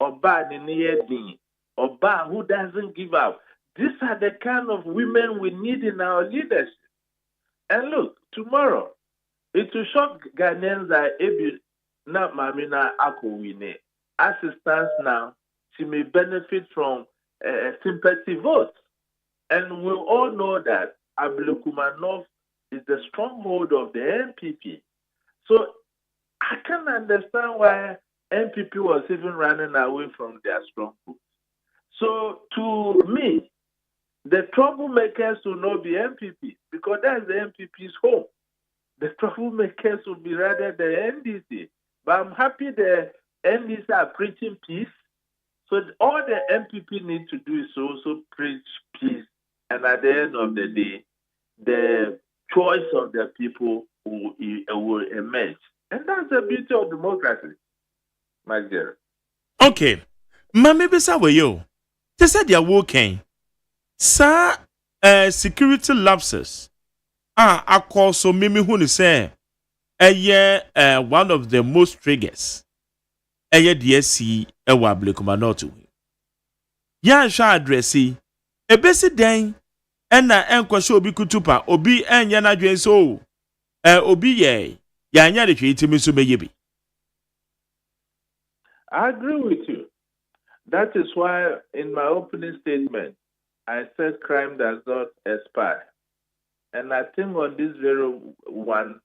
Oba Niniedi, Oba who doesn't give up. These are the kind of women we need in our leadership. And look, tomorrow, it will shock Ghanaians that Ebi na Mamina Akowine. As it stands now, she may benefit from sympathy votes. And we all know that Ablekumanov is the stronghold of the NPP. So I can understand why NPP was even running away from their stronghold. So to me, the troublemakers will not be MPP because that's the MPP's home. The troublemakers will be rather the NDC. But I'm happy the NDC are preaching peace. So all the MPP need to do is also preach peace. And at the end of the day, the choice of the people will emerge. And that's the beauty of democracy, my dear. Okay. Mami bisa we yo. They said they are working. Sir, security lapses. I call so mimi who say one of the most triggers. DSC Ablekuma not to. Yan sha addressi. Ebesi den ena enkwasho obi kutupa obi enya na dwen so obi ye yanya de twetimi so meyebi. I agree with you. That is why in my opening statement I said crime does not expire. And I think on this very one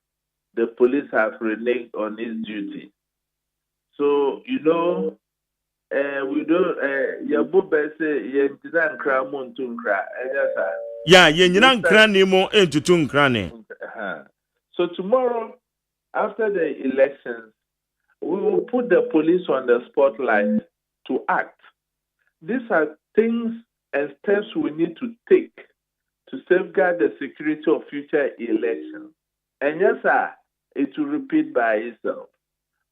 the police have reneged on its duty. So we don't Yabu say Yentina Kramun Tunkra. Yeah, Yenina Kranimo into Tunkrane. So tomorrow, after the elections, we will put the police on the spotlight to act. These are things and steps we need to take to safeguard the security of future elections. And yes, sir, it will repeat by itself.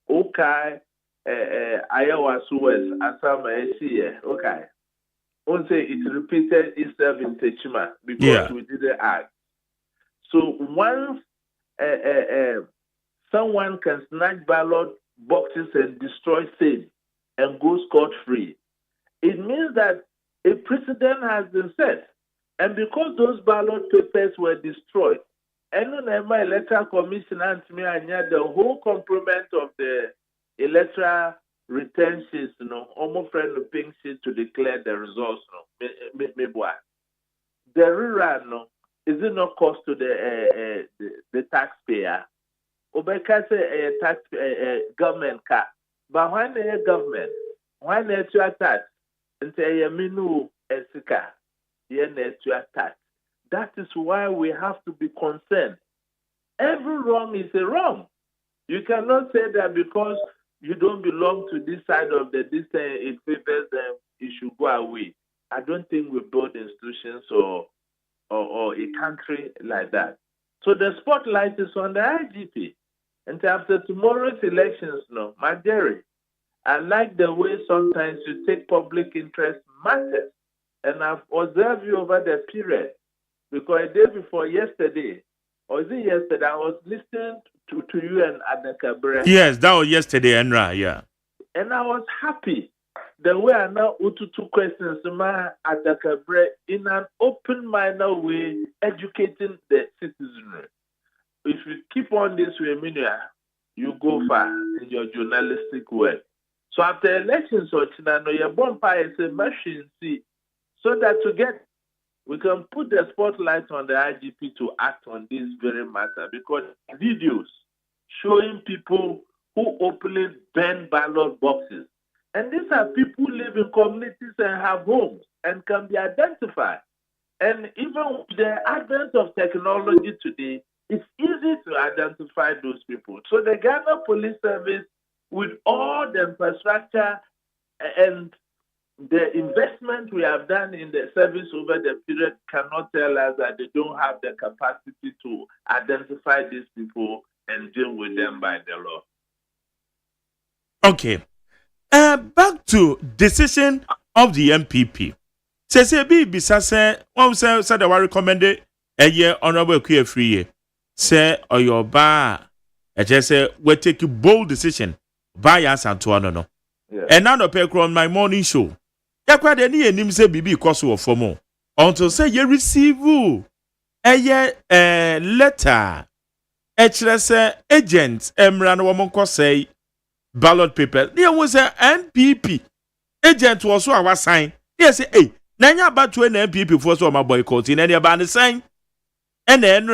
Okay. Iowa West, Asama okay. Won't say it repeated itself in Techima because we didn't act. So once someone can snatch ballot boxes and destroy same and go scot-free, it means that a precedent has been set. And because those ballot papers were destroyed, and the Electoral Commission and the whole complement of the electoral return sheets, almost friend of pink sheet to declare the results, the rerun, is it not cost to the taxpayer? Obeka say tax government car, but when the government, when they tax, and say minu esika, tax. That is why we have to be concerned. Every wrong is a wrong. You cannot say that because you don't belong to this side of the distance, it favors them, it should go away. I don't think we build institutions or a country like that. So the spotlight is on the IGP. And after tomorrow's elections, my dearie, I like the way sometimes you take public interest matters. And I've observed you over the period. Because a day before yesterday, or is it yesterday, I was listening to you and Adakabre. Yes, that was yesterday, Enra, yeah. And I was happy the way I now two questions to my Adakabre in an open-minded way, educating the citizenry. If you keep on this way, you go far in your journalistic work. So after elections, your bonfire is a machine, so that together we can put the spotlight on the IGP to act on this very matter, because videos showing people who openly burn ballot boxes. And these are people who live in communities and have homes and can be identified. And even with the advent of technology today, it's easy to identify those people. So the Ghana Police Service, with all the infrastructure and the investment we have done in the service over the period, cannot tell us that they don't have the capacity to identify these people and deal with them by the law. Okay. Back to decision of the MPP. Say bisa say one say they were recommended a year honorable queer free year. Say or your bar. I just say we take a bold decision. Buy us and to no. And now no pay on my morning show. Yakwa de ni enim say bibi koso of formo. Until say you receive a letter. Say agent emra no woman say ballot paper. There was a MPP agent was so our sign. Yes, hey, nanya about to an MPP for so my boycott in any about the sign. And then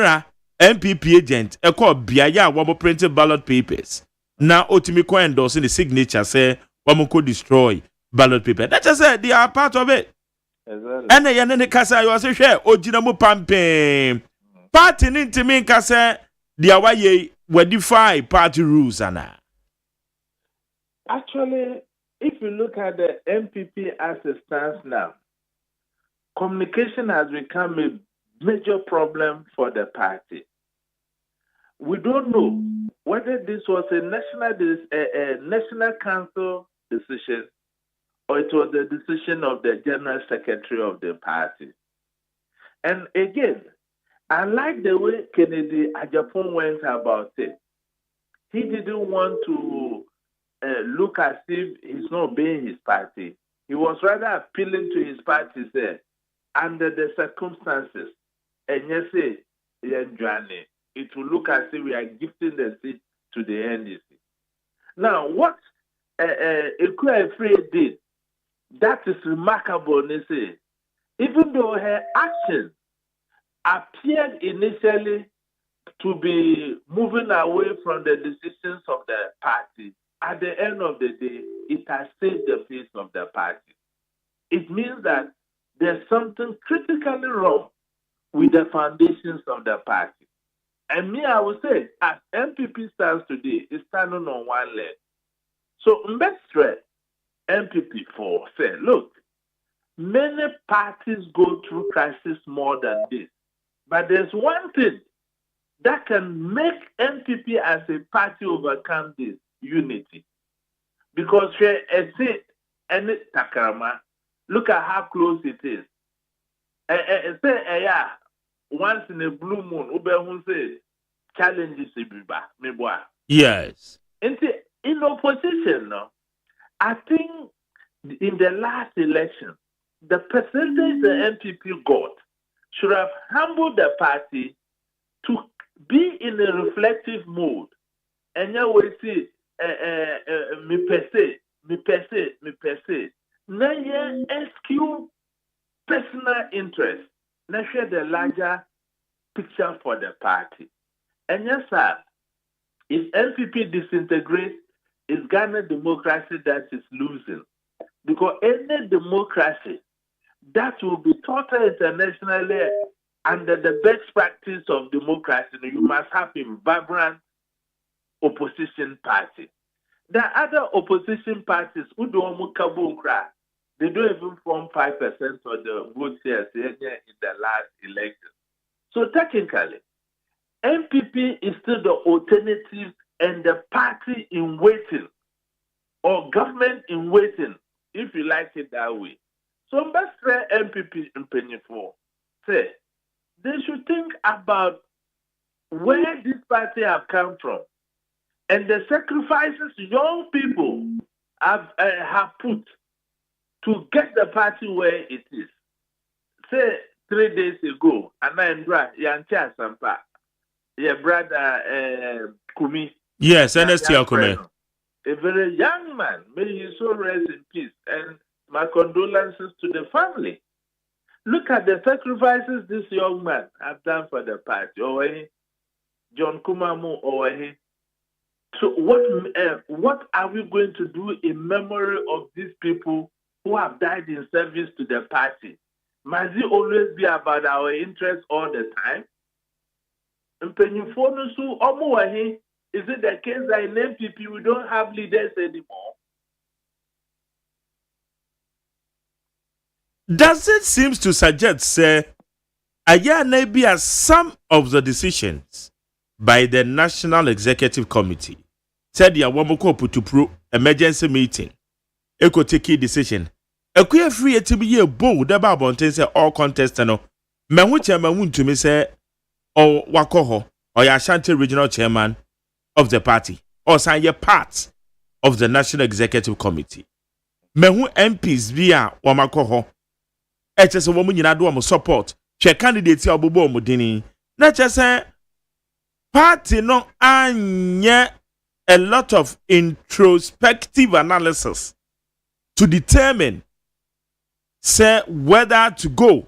MPP agent a call biaya one printed ballot papers. na otimi ko endorse the signature say we could destroy ballot paper. That just said they are part of it. Exactly. And then the kasa you say share ojina mu pampe. Party ntimi kasa dia waye we defy party rules ana. Actually, if you look at the MPP as it stands now, communication has become a major problem for the party. We don't know whether this was a national council decision or it was the decision of the general secretary of the party. And again, I like the way Kennedy Ajapon went about it. He didn't want to look as if he's not obeying his party. He was rather appealing to his party, say, under the circumstances, and yes, it will look as if we are gifting the seat to the NDC. Now, what Ekuafre did, that is remarkable, they say, even though her actions appeared initially to be moving away from the decisions of the party, at the end of the day, it has saved the face of the party. It means that there's something critically wrong with the foundations of the party. And me, I would say, as MPP stands today, it's standing on one leg. So, Mbestre, MPP for say, look, many parties go through crisis more than this. But there's one thing that can make MPP as a party overcome this: unity. Because and Takarama, look at how close it is. Once in a blue moon, Ube say challenges Ibiba. Yes. In opposition, no, I think in the last election, the percentage the MPP got should have humbled the party to be in a reflective mode. And now we see me per se. Now you eschew personal interest. Now share the larger picture for the party. And yes, sir, if NPP disintegrates, it's Ghana democracy that is losing. Because any democracy that will be taught internationally under the best practice of democracy, you must have a vibrant opposition party. The other opposition parties who don't they don't even form 5% of the votes here in the last election. So technically, MPP is still the alternative and the party in waiting, or government in waiting, if you like it that way. So let's try MPP in Penny 4. Say, they should think about where this party have come from and the sacrifices young people have put to get the party where it is. Say 3 days ago, Anandra Yantia Sampa, your brother Kumi. Yes, NST Kumi. A very young man. May he so rest in peace. And my condolences to the family. Look at the sacrifices this young man have done for the party. John Kumamu Owahi. So what are we going to do in memory of these people who have died in service to the party? Must it always be about our interests all the time? Is it the case that in MPP we don't have leaders anymore? Does it seem to suggest, say, maybe as some of the decisions by the National Executive Committee said ya wamoko put to pro emergency meeting, eko take decision. Ekuye free to be a bold about bonten say all contest no. Mehu chairman wun to me say or wakoho or ya Ashanti regional chairman of the party or sign your part of the National Executive Committee. Mehu MPs via wamakoho. Just a woman in Adu support. Che candidates ya bobo mudini. Na say party no anye a lot of introspective analysis to determine say whether to go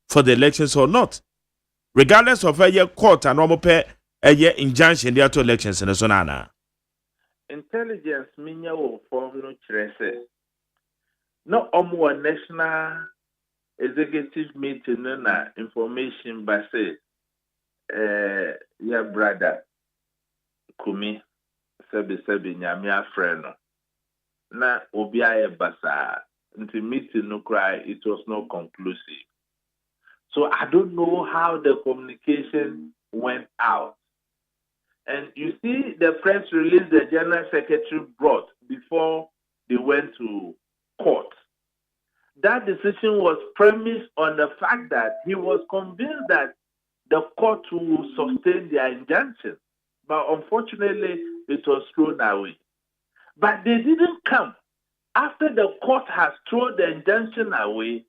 for the elections or not, regardless of a year court and normal pay a year injunction there to elections in the Sonana. intelligence minya wo form no kyerɛ no omo national executive meeting no na information ba say your brother Kumi sebi nyame afrɛ no na obi aye basa until meeting no cry it was not conclusive. So I don't know how the communication went out. And you see the press release the General Secretary brought before they went to court. That decision was premised on the fact that he was convinced that the court will sustain their injunction. But unfortunately, it was thrown away. But they didn't come after the court has thrown the injunction away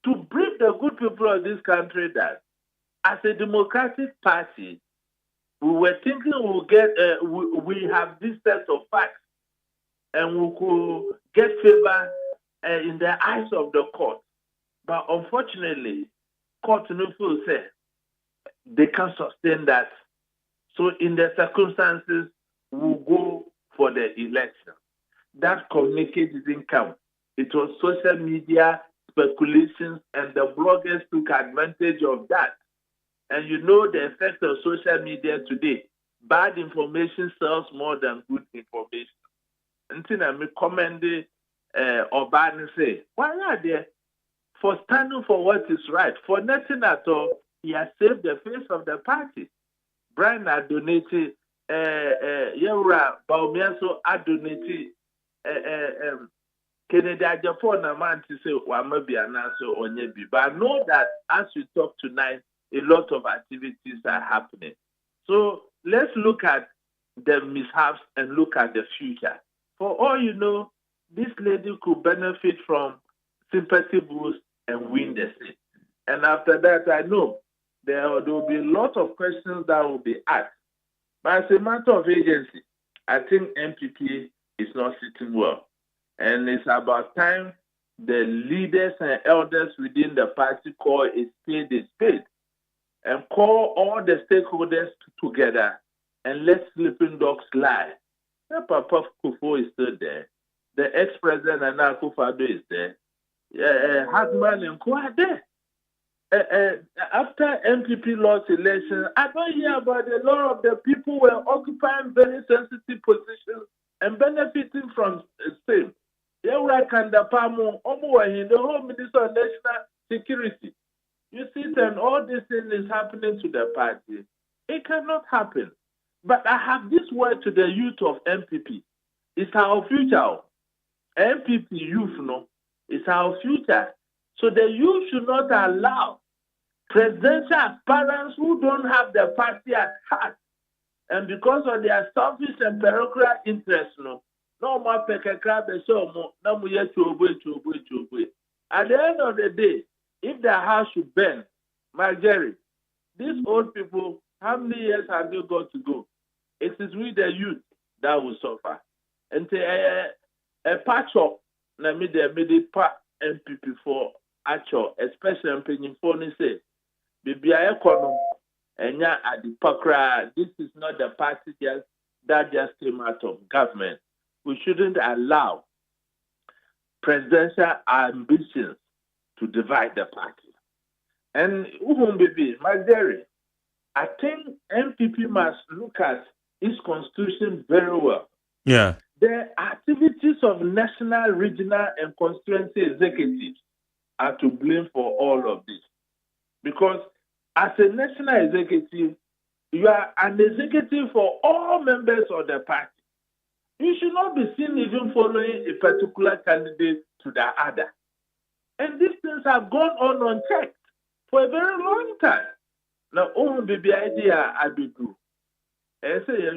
to brief the good people of this country that as a democratic party, we were thinking we'll get, we have this set of facts and we could get favor in the eyes of the court. But unfortunately, court no say they can't sustain that. So in the circumstances, we'll go for the election. That communique didn't come. It was social media speculations and the bloggers took advantage of that. And you know the effect of social media today. Bad information sells more than good information. Until I commend Oban say, why are they for standing for what is right? For nothing at all, he has saved the face of the party. Brian had donated, Yura Baumiaso had donated, Kennedy Ajafo na man to say, Wamabi Anaso Onyebi. But I know that as we talk tonight, a lot of activities are happening. So let's look at the mishaps and look at the future. For all you know, this lady could benefit from sympathy boost and win the seat. And after that, I know there will be a lot of questions that will be asked. But as a matter of agency, I think MPP is not sitting well. And it's about time the leaders and elders within the party call a spade and call all the stakeholders together and let sleeping dogs lie. Papa Kufo is still there. The ex-president Nana Akufo-Addo is there. Hagman and Co are there. After MPP lost election, I don't hear about a lot of the people were occupying very sensitive positions and benefiting from the same. The Home Minister of National Security. You see, then all this thing is happening to the party. It cannot happen. But I have this word to the youth of MPP. It's our future. MPP youth, no, it's our future. So the youth should not allow presidential aspirants who don't have the party at heart, and because of their selfish and parochial interests, no more pekekra beso no mu yet to At the end of the day, if the house should burn, my Jerry, these old people, how many years have they got to go? It is with the youth that will suffer. And a patch up, na me the MPP for actual, especially opinion for say, Bibia Econom, and ya at the Pakra, this is not the party that just came out of government. We shouldn't allow presidential ambitions to divide the party. And Baby, my dearie, I think MPP must look at its constitution very well. Yeah. The activities of national, regional, and constituency executives are to blame for all of this. Because as a national executive, you are an executive for all members of the party. You should not be seen even following a particular candidate to the other. And these things have gone on unchecked for a very long time. Now, baby idea I do. And say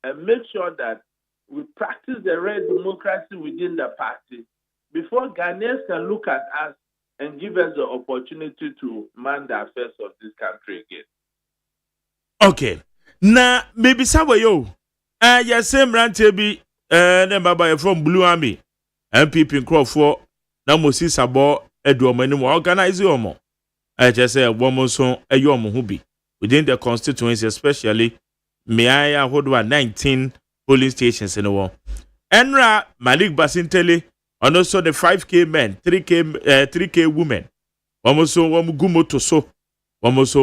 and make sure that we practice the real democracy within the party before Ghanaians can look at us and give us the opportunity to man the affairs of this country again. Okay. Now, maybe somewhere yo. Yes, same ranty be baba from Blue Army. MPP Crawford. Now Mosi Sabo Edwom anymore organize your more. I just say a woman son a yom who be within the constituency, especially may I hold 19 polling stations in the world. Enra Malik Basintele, and also the 5K men, 3K women. Almost gumo to so. Almost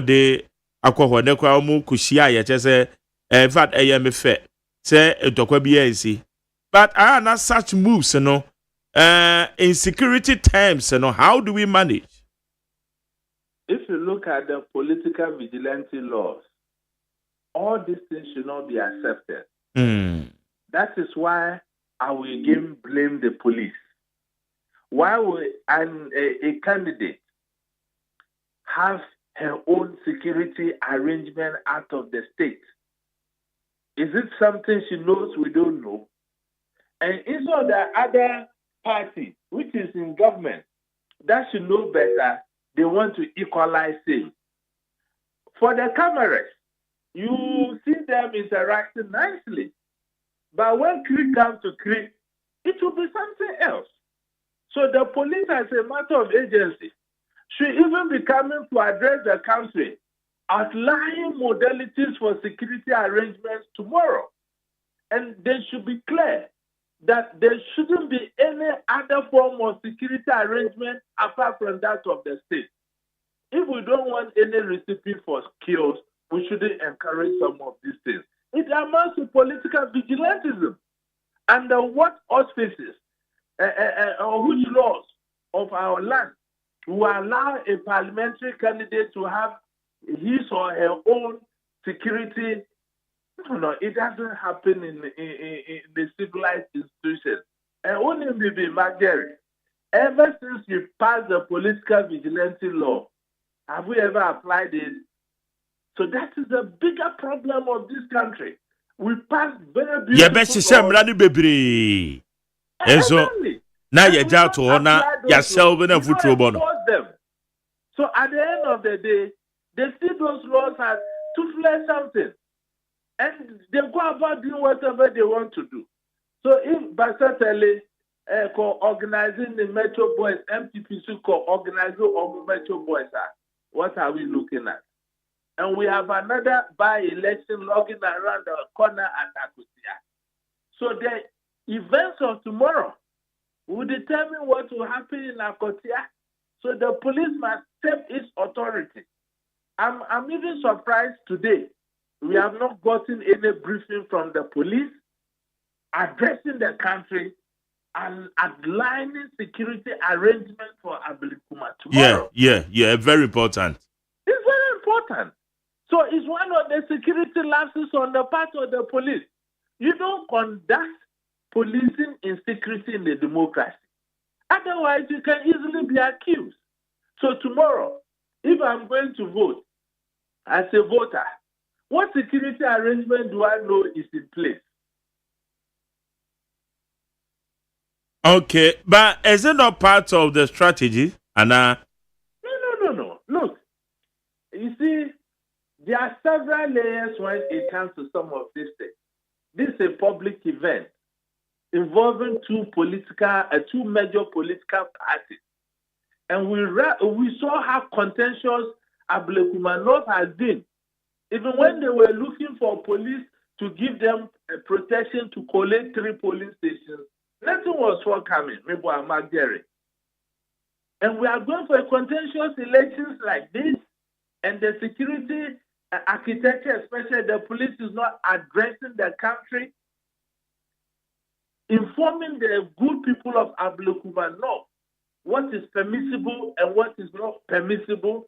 de akwa nekwa omu kushia ya chese vat AMF say etokwa BNC. But not such moves, in security terms, how do we manage? If you look at the political vigilante laws, all these things should not be accepted. That is why I will again blame the police. Why would a candidate have her own security arrangement out of the state? Is it something she knows we don't know? And is all the other party, which is in government, that should know better, they want to equalize things. For the cameras, you see them interacting nicely. But when creek comes to creek, it will be something else. So the police, as a matter of agency, should even be coming to address the country, outlining modalities for security arrangements tomorrow. And they should be clear that there shouldn't be any other form of security arrangement apart from that of the state. If we don't want any recipe for skills, we shouldn't encourage some of these things. It amounts to political vigilantism. Under what auspices or which laws of our land will allow a parliamentary candidate to have his or her own security? No, it doesn't happen in the civilized institutions. And only maybe Margaret, ever since you passed the political vigilante law, have we ever applied it? So that is the bigger problem of this country. We passed very beautiful laws. And so now you're just to yourself in a football bono. So at the end of the day, they see those laws as to flesh something. And they go about doing whatever they want to do. So if Basatele organizing the Metro Boys, MPP Suko organizing all Metro Boys, what are we looking at? And we have another by-election logging around the corner at Akusia. So the events of tomorrow will determine what will happen in Akotia. So the police must step its authority. I'm even surprised today. We have not gotten any briefing from the police addressing the country and outlining security arrangements for Abilikuma tomorrow. Yeah, very important. It's very important. So it's one of the security lapses on the part of the police. You don't conduct policing in secrecy in the democracy. Otherwise, you can easily be accused. So tomorrow, if I'm going to vote as a voter, what security arrangement do I know is in place? Okay, but is it not part of the strategy, Anna? No. Look, you see, there are several layers when it comes to some of these things. This is a public event involving two major political parties. And we saw how contentious Ablekuma North has been. Even when they were looking for police to give them protection to collect 3 polling stations, nothing was forthcoming. And we are going for contentious elections like this, and the security architecture, especially the police, is not addressing the country, informing the good people of Ablekuma North what is permissible and what is not permissible.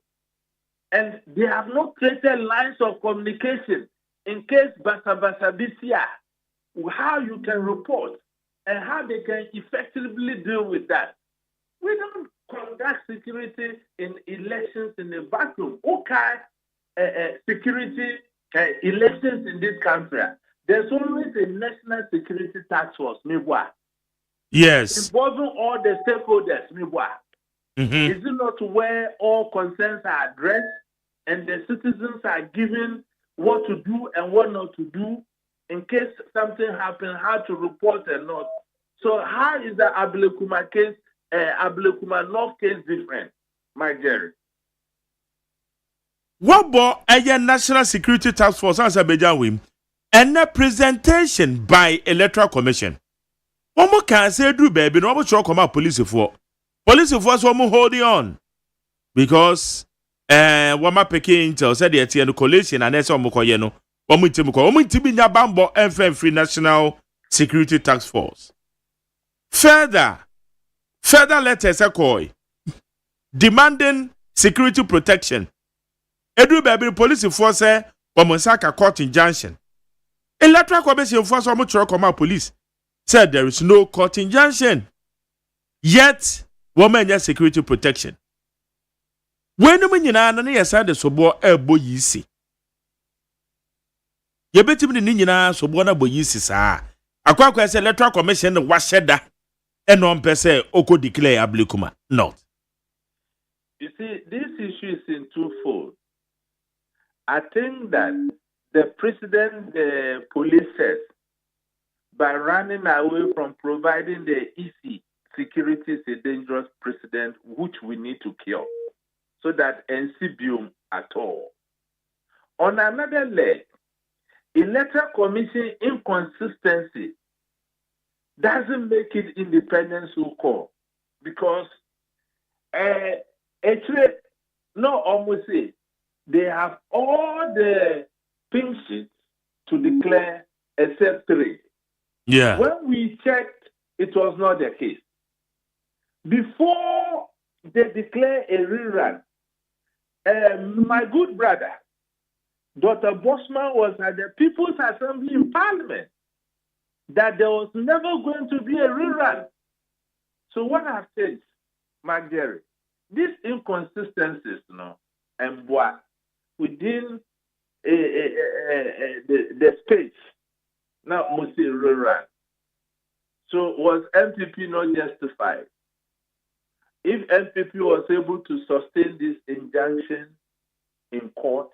And they have not created lines of communication in case Basa Bisia, how you can report and how they can effectively deal with that. We don't conduct security in elections in a vacuum. Okay, security elections in this country. There's always a national security task force, Mibwa. Yes. Involving all the stakeholders, Mibwa. Mm-hmm. Is it not where all concerns are addressed and the citizens are given what to do and what not to do in case something happens, how to report and not? So how is the Ablekuma case, Ablekuma North case different, Mike Jerry? What about a national security task force as a Bejan wim? and a presentation by Electoral Commission. One more can say do baby, no more come out police for. Police force one more holding on. Because one more picking intel said the collation and that's one more yeno. One more team bambo FM Free National Security Task Force. Further letters are called demanding security protection. Edu baby police force say Wamonsaka court injunction. Electoral Commission force come out police said there is no court injunction. Yet, woman has security protection. When you na yasa de sobo ebo yisi. Ye beti mi ni nyina sobo na bo yisi saa. Akwa say Electoral Commission washeda and on per se oko declare Ablekuma. Not. You see, this issue is in twofold. I think that the president, the police says, by running away from providing the EC, security is a dangerous precedent which we need to cure, so that NCBUM at all. On another leg, Electoral Commission inconsistency doesn't make it independent so-called, because actually, no, almost say they have all the pink sheets to declare except 3. Yeah. When we checked, it was not the case. Before they declare a rerun, my good brother, Dr. Bosman, was at the People's Assembly in Parliament that there was never going to be a rerun. So what I've said, Mark Jerry, these inconsistencies, and what within the space, now must be rerun. So was MPP not justified? If MPP was able to sustain this injunction in court,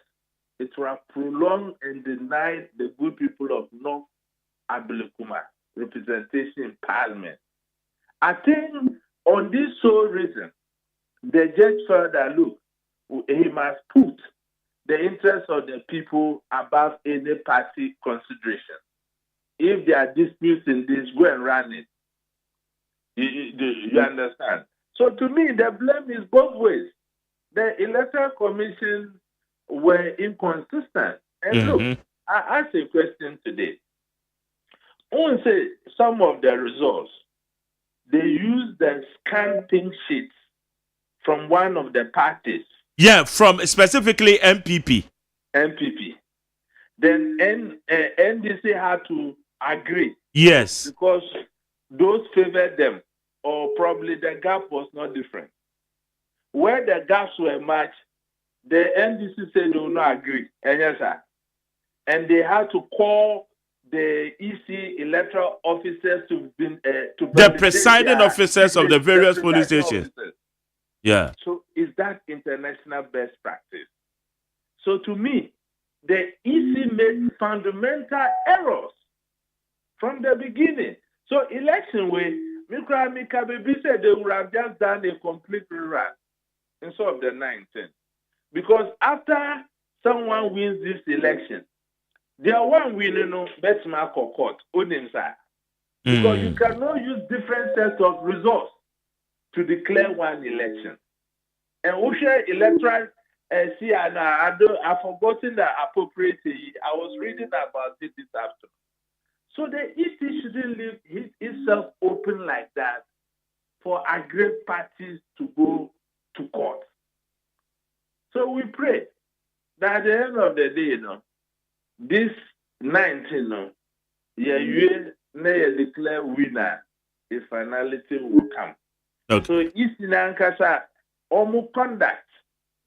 it would have prolonged and denied the good people of North Ablekuma representation in Parliament. I think on this sole reason, the judge felt that, look, he must put the interests of the people above any party consideration. If there are disputes in this, go and run it. You understand? So to me, the blame is both ways. The Electoral Commission were inconsistent. And look, I asked a question today. I want to say some of the results, they used the scanned pink sheets from one of the parties. Yeah, from specifically MPP. Then NDC had to agree. Yes. Because those favored them, or probably the gap was not different. Where the gaps were matched, the NDC said they will not agree. And yes, sir. And they had to call the EC electoral officers to the presiding officers of the various police stations. Yeah. So is that international best practice? So to me, the EC made fundamental errors from the beginning. So election way, Mika Baby said they would have just done a complete rerun instead of the 19th. Because after someone wins this election, they are one winning benchmark or court, because you cannot use different sets of results to declare one election. And Usha electoral I've forgotten the appropriate. I was reading about it this afternoon. So the EC shouldn't leave itself open like that for aggrieved parties to go to court. So we pray that at the end of the day, this 19, you declare winner, a finality will come. Okay. So East Nankasa, Omu conduct,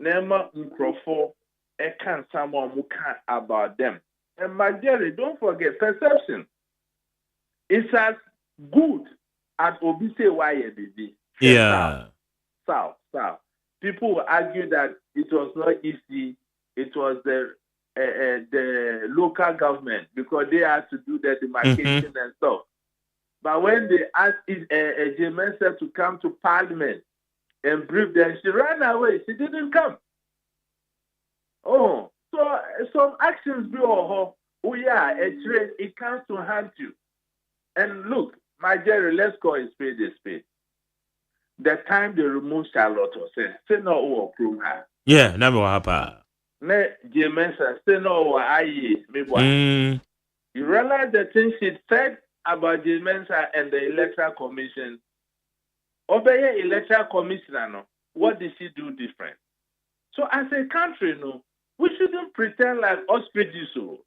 Nema Mkrofo, can someone who can about them. And my dear, don't forget perception. It's as good as Obise YBB. Yeah. South. People will argue that it was not easy. It was the local government because they had to do the demarcation and stuff. But when they asked Agyeman to come to Parliament and brief them, she ran away. She didn't come. Oh, so some actions be It comes to haunt you. And look, my Jerry, let's call it spade a spade. The time they remove Charlotte said, say no or approve her. Yeah, never happen. Ne Jemensa, say no or aye, maybe. You realize the things she said about Jemensa and the Electoral Commission. Obey Electoral Commissioner, no. What did she do different? So as a country, no, we shouldn't pretend like ostriches. So,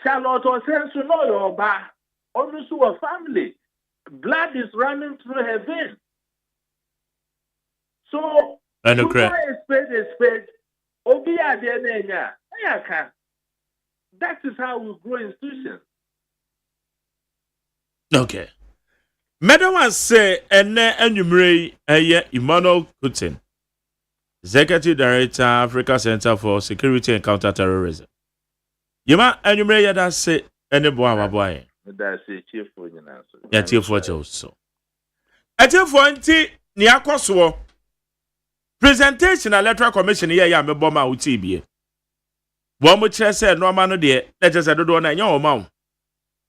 Charlotte or sense to know your bar, almost a family. Blood is running through her veins. So, I know, a spade. Obi Adenenya, that is how we grow institutions. Okay. Madam was say, and enumerate Emmanuel Kutin, Executive Director, Africa Center for Security and Counterterrorism. Yema enumerate that say, any boy. That's a cheerful answer. Yeah, cheerful also. At your point, Niakoswo. Presentation Electoral Commission here ya me boma utibie. Wo mo kire say no ma no de, let us do na nya o ma.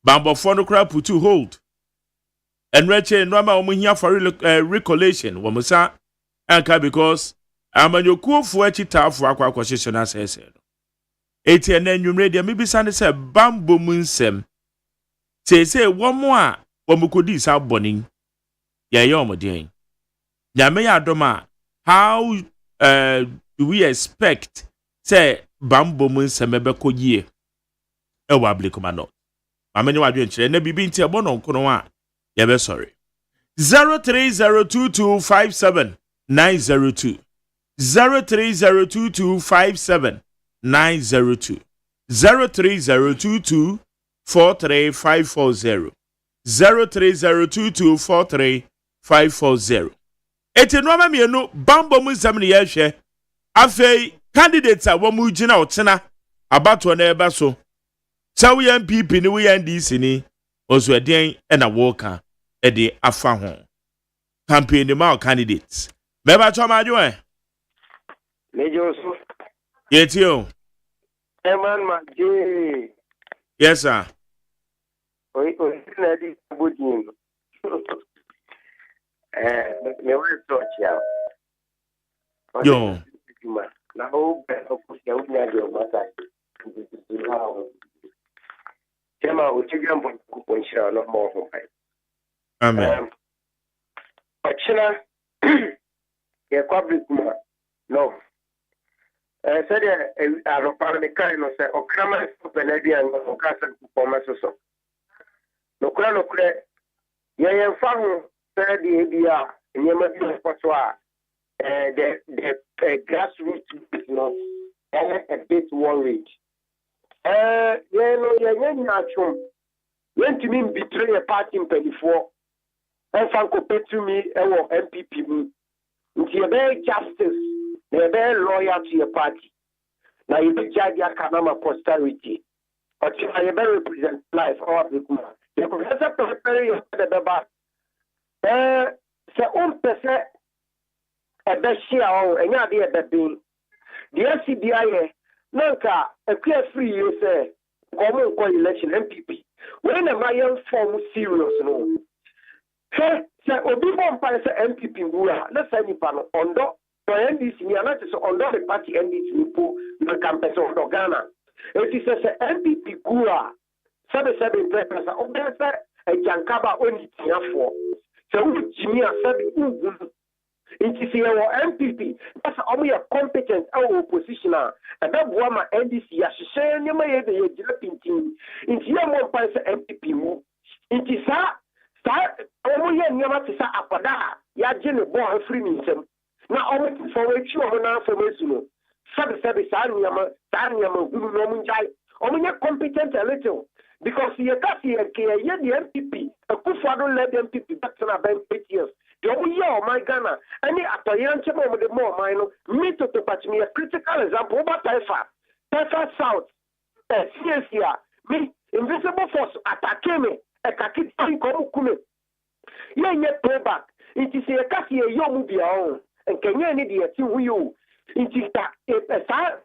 Bambo for no crap put to hold. And reche no ma o mo hia for recollation wo mo sa anka because amanyoku fu achi tafu akwa kwahyehyɛ na sese. Eti na nwumre de me bisa ne say bambo mu nsem. Say wo mo a wo mo kodi sa bonin. Ya ye o mo den. Nyame ya adoma. How do we expect say bambo mun semebe ko yie e wa blekoma no amani wa dwen kire na bibi nti ebo no nkono a ye be sorry 0302257902 0302257902 0302243540 0302243540 Eti no ma mienu bambo mu nsam ne yehwe afei candidates a wo mu gina otena abato na eba so sawo yan PP ni wo yan DC ni ozo eden e na wo ka e de afa ho campaign ma candidates beba cho ma jo Mejo so yeti o Eman ma je yes sir oi na di bodin me wa touch ya yo na ho be ko ya unya de mata tema o tigam ko ponchira no mo ho pai amen achina ya public ma no said a parliamentary no say o krama penadian o kasa ko masoso no kura ya fa ho said the idea nyema bi so the grassroots is not a bit worried. When to me betray a party in 24, and Franco Petru me, MPP, you be justice, you be loyal to your party. Now you be judge your Kanama posterity, but you be represent life or the Kuma. The professor prepare you the baba. Se ebe share o enya de ebe bin the CBI nanka ekwe free you say come ko election MPP when am I form serious no say obi bomb pa say MPP ngura na say ni pa no ondo to NDC ni ana say ondo the party NDC ni po na campaign ondo Ghana it is say MPP ngura sabe presa o be say e jankaba oni tiafo so Jimmy sabe it is your MPP. That's all we are competent our opposition. And that woman NDC share nyama ye de yejira pintin. It is more price MPP mu. It is sa omo ye nyama te sa apada ya je ne bo free nsem. Na omo for we chi omo na for mesuno. Sabe sa nyama guru no mu njai. Omo ye competent a little because ye ka ye the MPP. A kufa don't let the MPP back to na ben 8 years. My Ghana, any after young chemo with the more mine, me to patch me a critical example about Taifa South, CSIA, me, invisible force attack me, a kaki kume. Ye payback, it is a kasi a young own, and can you need you? It is that a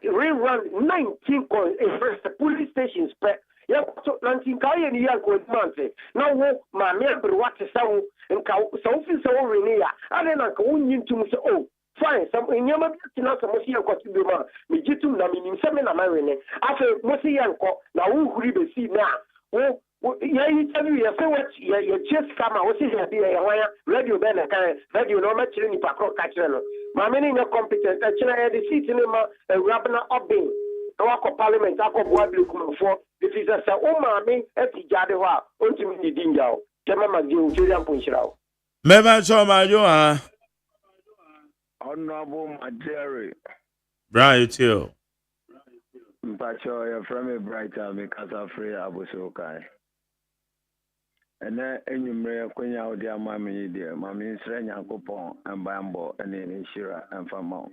rerun 19 police station elections pɛ yɛkɔto na nti nka woyɛ ne yɛ nkɔdimante na wo maame aberewa te sɛ wo nka sɛ wofi sɛ wo wene a ade na nka wonyi ntom sɛ o fine sɛ nneɛma bi tena sɛ mo si yɛnkɔto bi mu a megye tom na menim sɛ me na mawene afei mo si yɛnkɔ na wohuri bɛsii na a wo yɛyi tabi yɛsɛ yɛkyɛ sika ma wo si yɛde yɛhwan radio bɛɛ na kan radio na ɔmɛkyerɛ nipa korɔ ka kyerɛ no maame ne nyɛ competent ɛkyerɛ yɛde seat ne ma awurabena ɔben na wakɔ parliament akɔboa Ablekumafoɔ ɛfiri sɛ wo maame ati gyade hɔ a ɔntumi ne di ngya wo kyɛmɛ ma gye wo twɛri ampo nhyira wo mɛma kyɛ ɔmadwo ha Honorable Majeri. Brian Till. Mpacho, you're from a brighter because of free Abusokai. And then, you may out there, mammy, dear, mammy, Srenya Coupon, and Bambo, and in Shira, and Famo.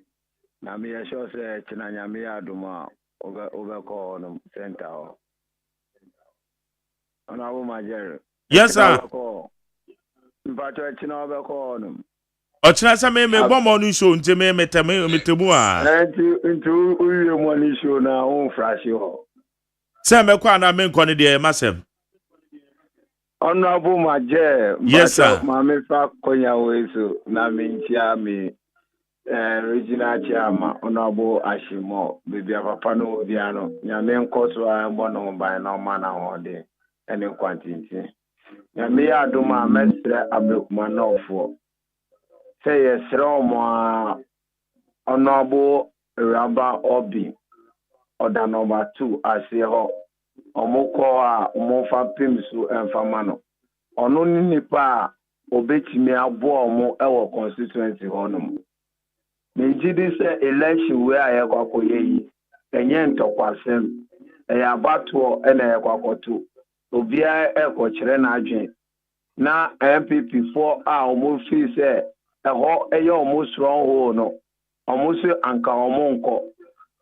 Namia shows a Chinanyamia Duma over call center. Honorable Majeri. Yes, sir. Mpacho, Chinover call. Ochina sa me bombo no show nte me metemu a into uye money show na on frashi ho se me kwa na me nkɔ ne de masem Honorable Maje yes sir mama fa konya weso na me ntia me regional chairman Honorable Ashimo bibia papa no obia no nya me nkoso a mbo no ban na ma na ho de ene kwantinti nya me adoma mesre Ablekumanofo say yes, Roma Honorable Rabba Obi or the number 2 I say ho Omoko Mofa Pimsu and Famano. Ono nipa obeti me abo mo ewo constituency honum. Menjidi say election where I kwakoye yi enye ntokwasem e abato e na ekwakoto obia ekwokyere na adwen na MPP 4 a omo fi say eho eyo omo stronghold no omo se anka omo nko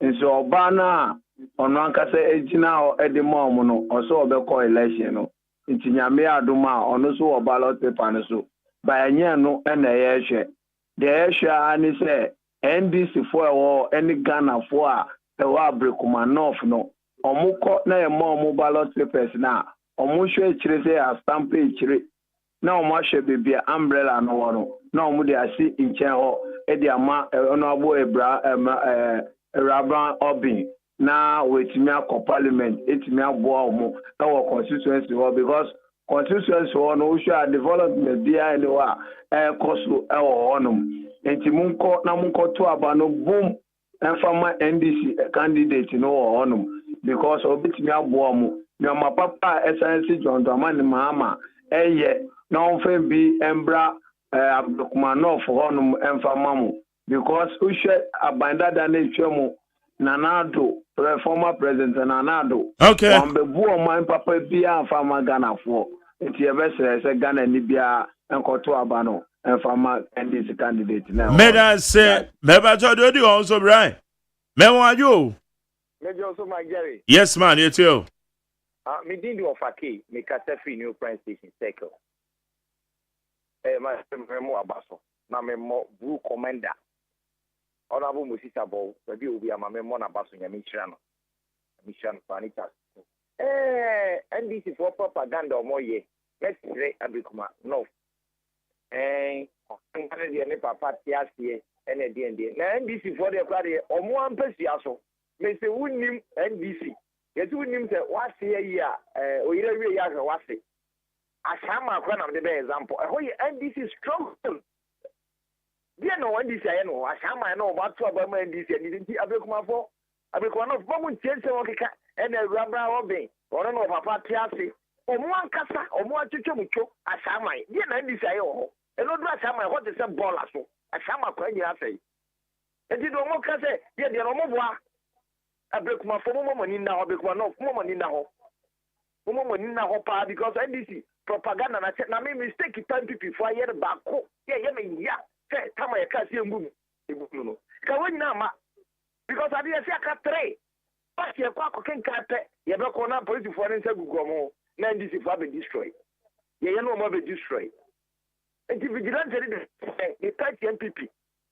nso oba na ono anka se ejina o edema omo no oso obekọ election no ntinyame adoma ono so ballot paper no so ba enye no na ehwe de ehwe ani se NDC for ewo any Ghana for a ewo Ablekumanofo no omo kọ na e mo omo ballot papers na omo hwe kire se a stamp kire na omo ahwe bibia umbrella no wono na omo de asi nchen ho e de ama Honorable Rabban Obin na wetimi akọ parliament etimi aboa omo e wo constituency ho because constituency ho no hwe development bia ene wa koso e wo honum enti munko na munko to aba no boom enfama NDC candidate no wo honum because obetimi aboa omo na ma papa SNC John Dramani Mahama eye na onfe bi embra Ablekumanofo honum enfama mu because uhwe abanda da na etwemu Nanado former president Nanado okay ombebu oman papa bia enfama Ghana for enti ebesere se Ghana ni bia enkoto aba no enfama NDC candidate na meda se meba to do di also Brian me won ajo Major also my Jerry. yes man you too Me did do of a key, make a free new prime station cycle. My more abaso. Now me more blue commander. Honorable Musisa Bow, maybe will be a mamma abaso ya Michano. Mission Panita. NDC for propaganda or more ye. Let's say Ablekuma. No. The papa here and at the end. NDC for the party or more ampesiaso. May say wouldn't name NDC. Yetu nim se wase ya oyire wie ya hwe wase asama akwa na de example e hoye NDC strong dia no NDC aye no asama na oba to aba ma NDC ni nti Ablekumanofo no mo ntiense wo keka ena awurabra oben oro no papa tiase omo ankasa omo atwetwe mutwo asama dia na NDC aye ho eno do asama ho te se baller so asama kwa nyira sei enti do mo ka se dia no mo boa Ablekumanofo mo money na Ablekumanofo mo money na ho. Mo money na ho pa because NDC propaganda na me mistake time people for year back ko. Yeah me ya. Say tama ya ka sie ngum. Ebuku no. Ka won na ma because ade ya se aka 3. Pass ye kwa ko kenka pe ye be ko na police for nsa gugu mo na NDC for be destroy. Ye no mo be destroy. And vigilante the 30 MPP.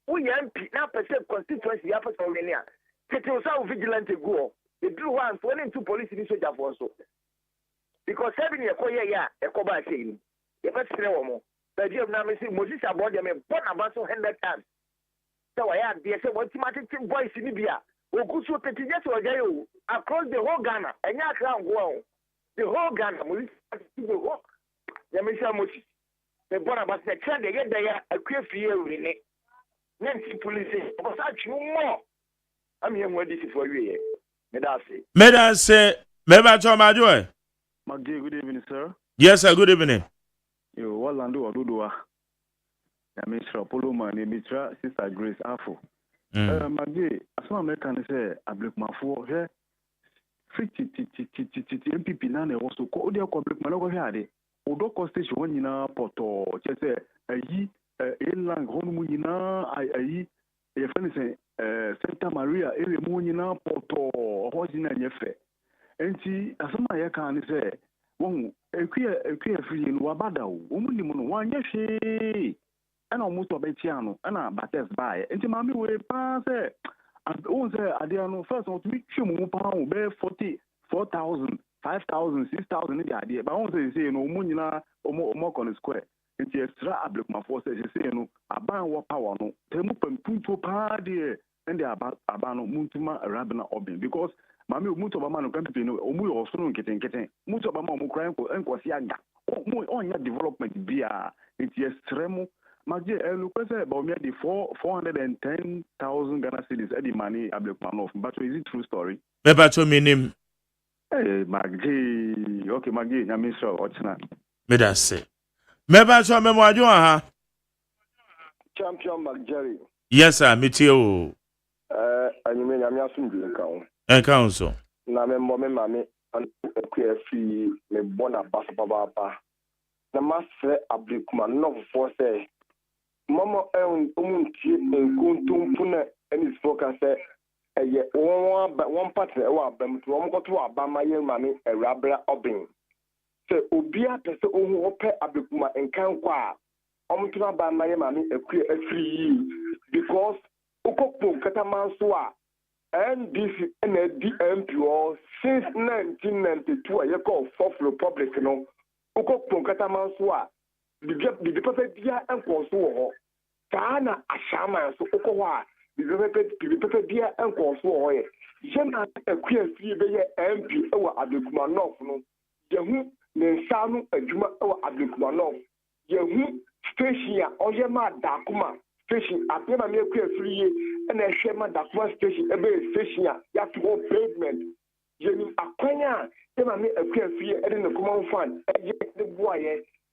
We MP na person constituency ya person wenia. Tete osa vigilante go The drew one for two police in soldier for so. Because 7 years, a coba saying, if I say one the dear Namisi Moses about them, but about 100 times. So I had the automatic voice in Libya. We could shoot the teachers or jail across the whole Ghana, and not around well. The whole Ghana, Moses, the walk. Yamisa Moses. The Bonabas, the child, they get there a queer fear in it. Nancy police, was actually more. I'm here, what this is for you. Medase, Mebacho Majoy. Good evening, sir. Yes, sir, good evening. You Walando or Dudua. I mean, Polo man, Mitra, Sister Grace Afo. Maggie, as one American say, I break my four here. 50 MPP Nane was to call their public man over here. Odoko station one in a poto, just a ye, a lang home in a friend say, Santa Maria, a moon in a poto, horse in a yefe. And see, as my can say, one, a queer free in Wabada, woman, 1 year, and almost a betiano, and a batters by, and the mammy will pass it. And also, I didn't first want to make you pound, bear 44,000, 5,000, 6,000 in the idea, but also say, no, Munina or more on the square. And the extra ablock my forces, you say, no, a ban what power, no, Temup and Punto party, and they are about Abano Muntuma, Rabina Obin, because Mammy Mutabama country, no, Omu or soon getting Mutabama crying for Enquasiaga, on your development, Bia, it's yes, Tremo. Maggie, look about me the 410,000 Ghana cedis Eddie money Ableman of, but is it true story? Mebacho minim. Hey, Maggie, okay, Maggie, I miss her, what's not? Medase. Mebacho Memoajo, ha? Champion McJerry. Yes, sir, Mitio. And you mean I'm asking account. And council. Na me mammy, and a queer free, me bona basa. The master Ableman, no for say. Mama Umunti and Kuntum Puna and his focus said, one partner, them to go to Abama Yamani, a rabber obing. So, Ubia Pesa Ope Abikuma and Kankwa, Omutuna by Miami, a queer free because Ukopu Katamansua and this NDMPO since 1992, a call Fourth Republic, you know, Ukopu Katamansua. The perfect year and for so Kana Ashama so Okowa, the perfect year and for so Jena a queer free MP over Abikumanov, no Yahu Nensanu a Juma over Abikumanov Yahu Station Oyama Dakuma Station Apema queer free and a Shema Dakuma Station a very station you have to go pavement Yeni Aquania Yema a queer free and in the common fund the boy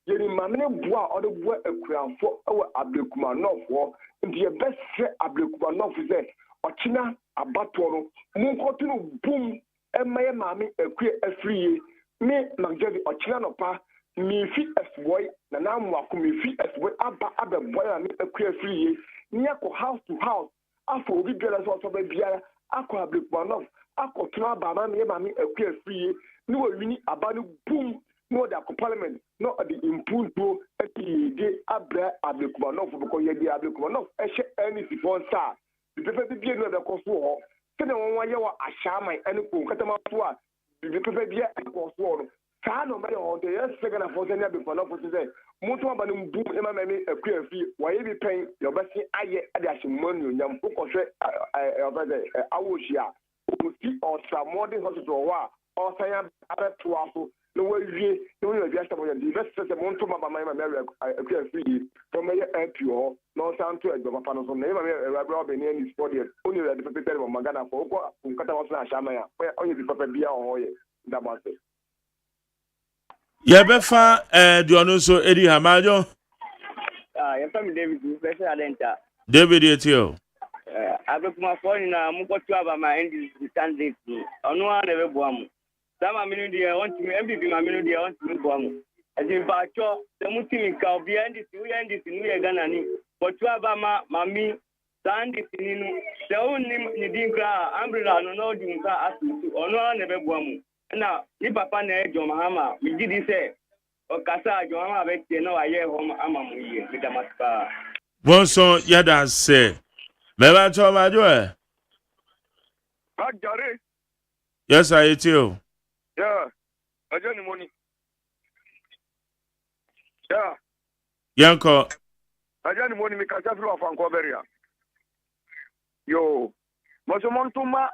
Yeni mamene bois or the bois a crown for our Abikumanov war, and the best set Abikumanov is there, or China, a batoro, Munkotino boom, and my mammy a queer a free, me, Magjavi or China pa, me feet as boy, the Namwaku me feet as boy, Abba boy, and a queer free, Niako house to house, after we get us also by Biara, Aqua Abikumanov, Aqua Traba, mammy a queer free, no, we need a banu boom. No, the parliament, not the impunto, and the Abra Abikumanov, because you have the Abikumanov, any before star. The perfect being of the Kosovo, send one year a shama and Katamatua, the perfect year and Kosovo. Kano Mayo on the second of Fosania before not to say, Mutuabanum boom, Emma, a queer fee, why you be paying your best aye at the money, young Pukoshe, Awushia, who see or some modern hospital or Siam other two also. No way, no way, just about the best of the Montuma by my Mary, I appear free from my NPO, no sound to a Panel, name a Robin in his body, only the perpetrator of Magana for Katawas Shamaya, where only the Papa Bia or that was it. Yabefa, Dionuso Eddie Hamajo. Your family David, Professor Adenta. David Etio. I broke my phone in a Mukotua, my end is standing. On one ever bomb. Some minute want to MVP, my minute want to bomb. As in Bacho, the Muslim cow behind this, we end this in Ganani. But Tuabama, Mammy, Sandy, the only Nidinka, Umbrella, no Dinka, asked to honor never bomb. Now, if Papa John Mahama, we did say, or Casa, John Mahama, no, I hear home, Amamu, with the Maspa. One so Yada say, Mebacho Majoe. Magjaris. Yes, I too. Yeah. Ajani money. Yeah. Yanko. Ajani money mi kasa filo afanko beria. Yo. Mosomontuma.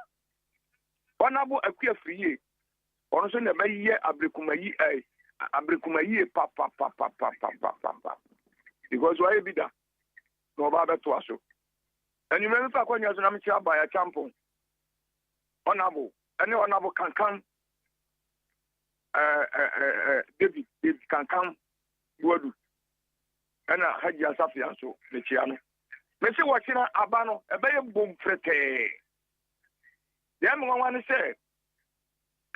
Onabu akua friye. Ono so na ba ye abrekumayi abrekumayi pa. Because why be that? No ba beto aso. And you remember kwanya so na mchi aba ya champion. Onabu. Ene onabu kankan. David kankan wadu. Ena Haji Asafi anso ne chiano. Me se wachina abano ebe ye bom frete. Dem wan say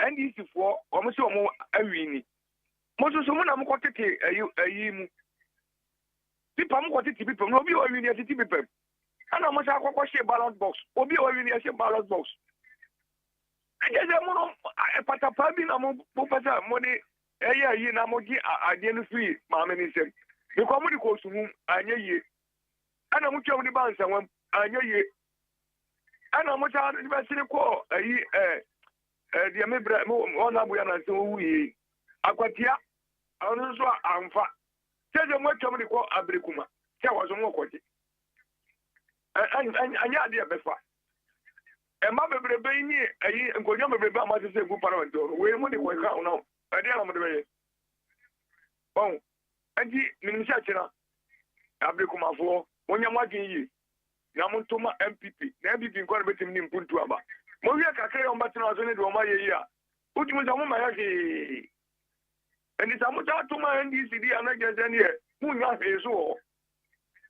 NDC for omo se omo awini. Mo so mo na mo kotete ayi mu. Pipa mo kotete pipa no obi awini atiti pipa. Ana mo sa akokọ she ballot box. Obi awini she ballot box. Eje mo no patapa bi na mo pata mo ni ayi na mo gi ade no free ma me ni sem. Because mo di ko sumu anya ye. Ana mo twam ni bansa wam anya ye. Ana mo cha ni ba sire ko ayi dia me bra mo ona bu ya na se wo yi. Akwatia onu so amfa. Seje mo twam ni ko abrekuma. Se wo so mo ko ti. Anya ade befa. Emma bebrebe ni ayi nkonyo bebrebe amase se gu parliament we mo di ko ka una. Ade na mo de be. Bon. Anti minimisa chira abrekuma fo wonya mwadin yi na montoma MPP na MPP nko betim ni mpuntu aba mo wi akakere on batena zo ne de o ma ye yi a utumu za mo ma ya ke eni sa mo ta to ma NDC di anaje ne mu nya fe so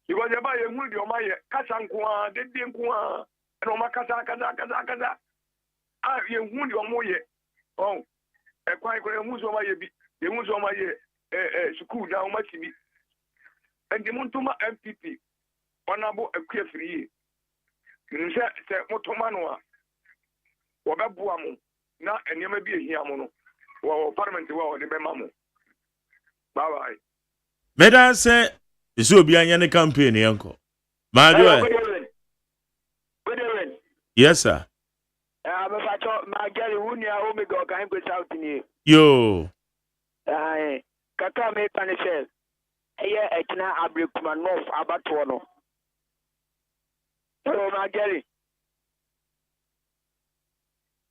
because e ba ye mu di o ma ye kasa nko a de nko a na o ma kasa a ye hu di o mo ye oh e kwai ko mu so ma ye bi ye mu so ma ye school na o ma tibi and the montuma MPP onabo akua free nse se motoma no a wo beboa mo na enema bi ehia mo no wo parliament wo de bema mo bye bye Meda say isu obi anya ne campaign yanko ma do good evening yes sir me facho ma gari wunia omega kan go south ni yo kaka me panisel eye ekina abrekuma north abato no hello magari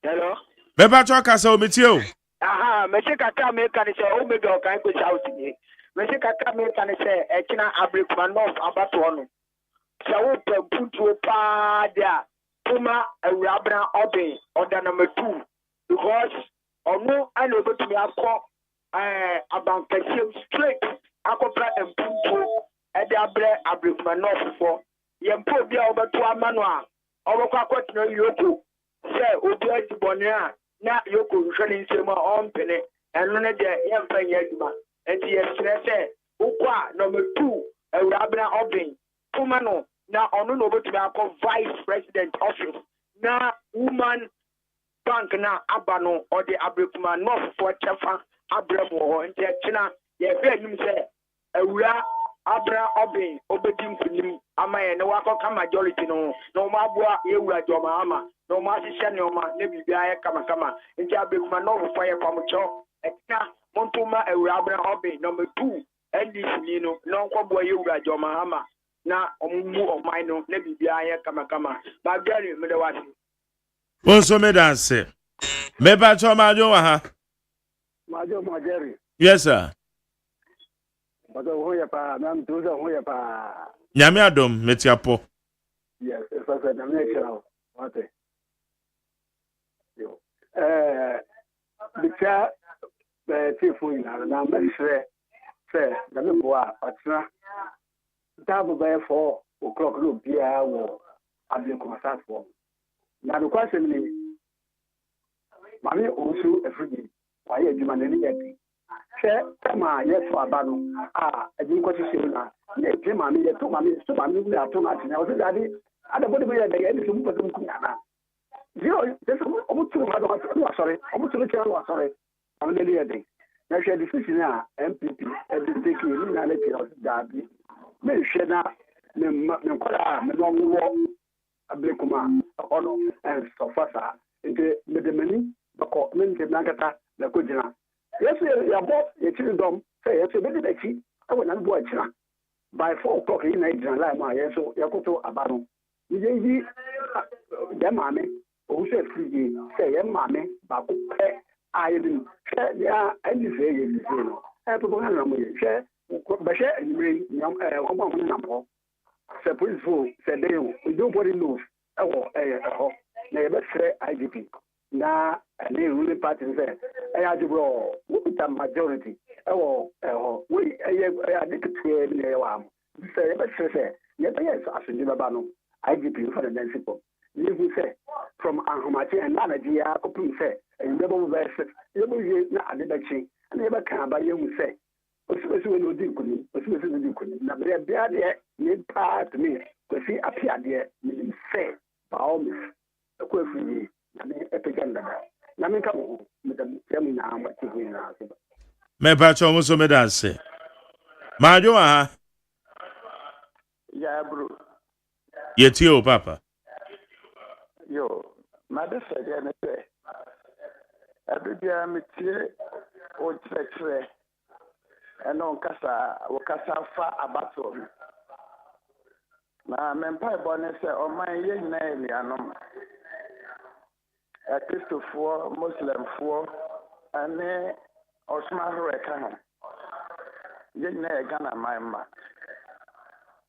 hello Beba choka sa omitio aha me se kaka me panisel omega kan go south ni me se kaka me panisel ekina abrekuma north abato no sa wo pamputu pa dia tuma awurabra oben order number 2 because onu ana obetumi akọ abankasiam straight akopra empunto ede abre abrekuma north for yempo bia obeto amano a obekwa akotena yoko se obi adibone a na yoko hwene nsema ompene eno ne de yemfa nya aduma enti yesre se ukwa number 2 awurabra oben tuma no na onu no obetumi akọ vice president office na woman bank na abano or the abrekuma north for chefa abramo ho enti china ye fe nim se awura abra obin obedim kunim ama ye ne wakọ majority no no ma boa ye wura joma ama no ma hihye ne oma ne bibia ye kama enti abrekuma north for ye pamocho ekina montuma awura abra obin number 2 NDC ni no nko boa ye wura joma ama na omumu omai no ne bibia ye kama ba gari me de wasi Onso me dance Meba choma jo wa ha Majo Magari. yes sir Bato hoya pa, nam tuza hoya pa. Nyame adom metiapo Yes, sasa na mekira wate. Yo. Bicha tifu ina na mehre se na meboa patra. Tabu ba 4 o'clock lo bia wo abekuma start for. Na do kwase ni mami osu efrigi wa ye adwuma na ni yedi. Se kama yeso abano adwum ko sisi na ye pe mami ye to mami so mami ni ato na tinya o se dadi ada bodi be ye de ye ni mu patum kunya na zero this omutu ma do wa sorry omutu ni channel wa sorry am le ye de na she decision a MPP take ni na le tira dadi me hwe na me kola me no wo abrekuma ono and so fasa nke medemani community nankata na kojina yes ya bo ye chiri dom say yes be de chi e wona bo achira by 4 o'clock in night na ma yes so yakoto abano yi ya mame o se free say ya mame ba ko pe ayedin she ya ani se ye ni no e to bo na mo ye she ba she ni nyam ko ba ko na po se police se dey nobody knows na ye be IGP na the ruling party say ajibro with the majority we declare na ye wa say ye be say ye be asindi baba no IGP for the next people you say from Anhomachi and Nigeria open say and never be you na adebachi and never can ba you say osimesi we no di nkuni osimesi no di nkuni na be bia de ye part me ko si apia de me say ba o me ko free na me epeganda na me ka mo me da temi na ma ti na so me pa cho mo so me da se ma jo ha ya bro ye ti o papa yo ma de se de ne se adudia me tie o tre eno kasa wakasa fa abato na mempa bone se o man ye nyina elianom Christopher Muslim for ane osma reka ha ye nyina Ghana mama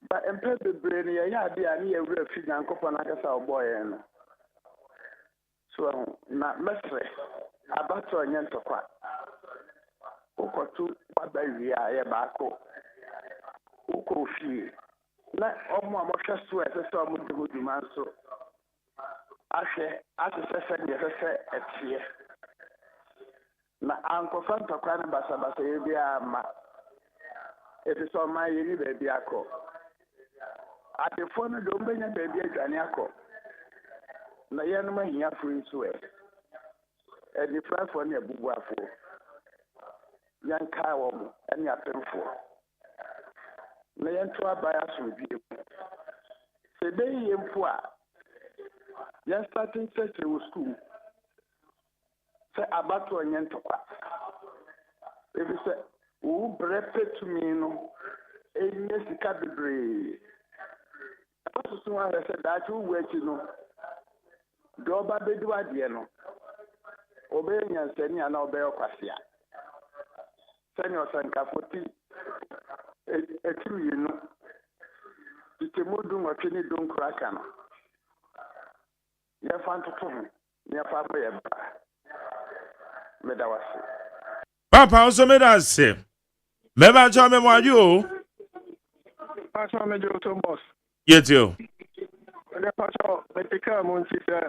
ba empe bebre ne ya de ani ye wura fi nyankopon akasa oboye no so na mesre abato nyentokwa ukotu babawia ye baako ukofi na omo amosha so ese so mo de manso ahwe asese de ese etie na ankofa ntokwa na basabasa ye bia ma ese so ma ye ni be bia akọ atefo no do mbenya be bia adwane akọ na ye no mahia free so e di frafo na ebubu afọ yanka wo ani apemfo na yanto abaya so bi se be yemfo a yan starting secondary school se abato nyentokwa ebi se u brepe to me no enye sika bebre aso so wa se da chu wechi no do ba bedu ade no obe nyansani ana obe okwase a Senior Sankafoti etru yenu itemodu nwatweni don kraka no ya fantoto ya fa boye ba medawase papa also me da se me ba cho me mo aju Pastor Major Thomas yeti o the pastor metika monti se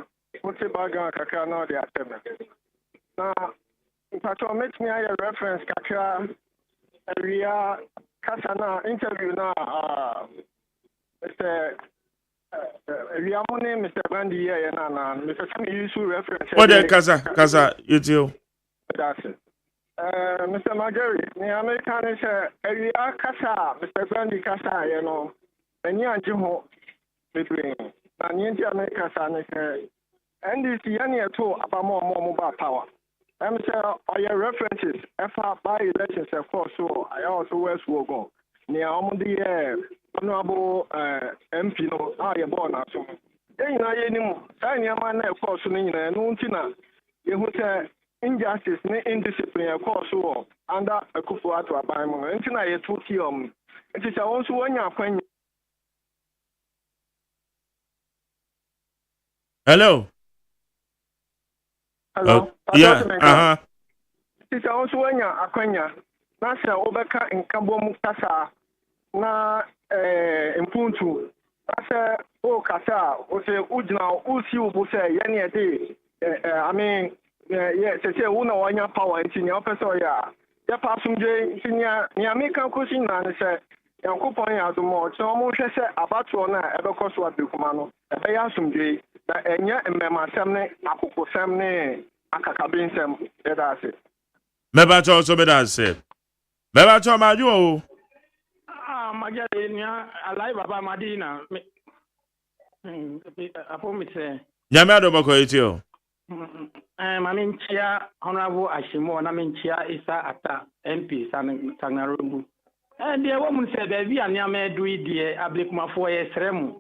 monti baga kaka na de ateme na Pastor make me a reference kakra area kasana interview na Mr. Mr. Brandy here na Mr. Sami use reference what the kasa you that's it. Mr. Marjorie, the American is area kasa Mr. Brandy kasa you know any anji ho between na nyenti America sana NDC yani to abamo mo power. I'm saying all your references by elections of course so I also West Wogo near the honorable MP no I born as so then I knew sign your man of course no tina you say injustice indiscipline of course so under a kufu ato abamo ntina ye to it is also one your friend. Hello. Hello. Yeah. It's also when you're a quenya. Nasa Obeka in Kabom Kasa na Impuntu. Nasa O Kasa, or say Ujna, Usi Ubuse, Yanni a day. I mean, yes, I say one on your power in your officer. Ya Passum J, Senior, Niamika Cushing, and said, Yankupon has more. So almost say about one ever cost what Bukumano. A Bayasum J. That enya mmema semne akoko semne akakabin sem edase meba cho so meda se meba cho maju o magere nya alai baba madina apo mi se nyame ado bako eti o Maminchia Honorable Ashimo, Naminchia Isa Ata MP Sanarumbu. And the woman said that we are near Medui, dear Ablikma for a Sremu,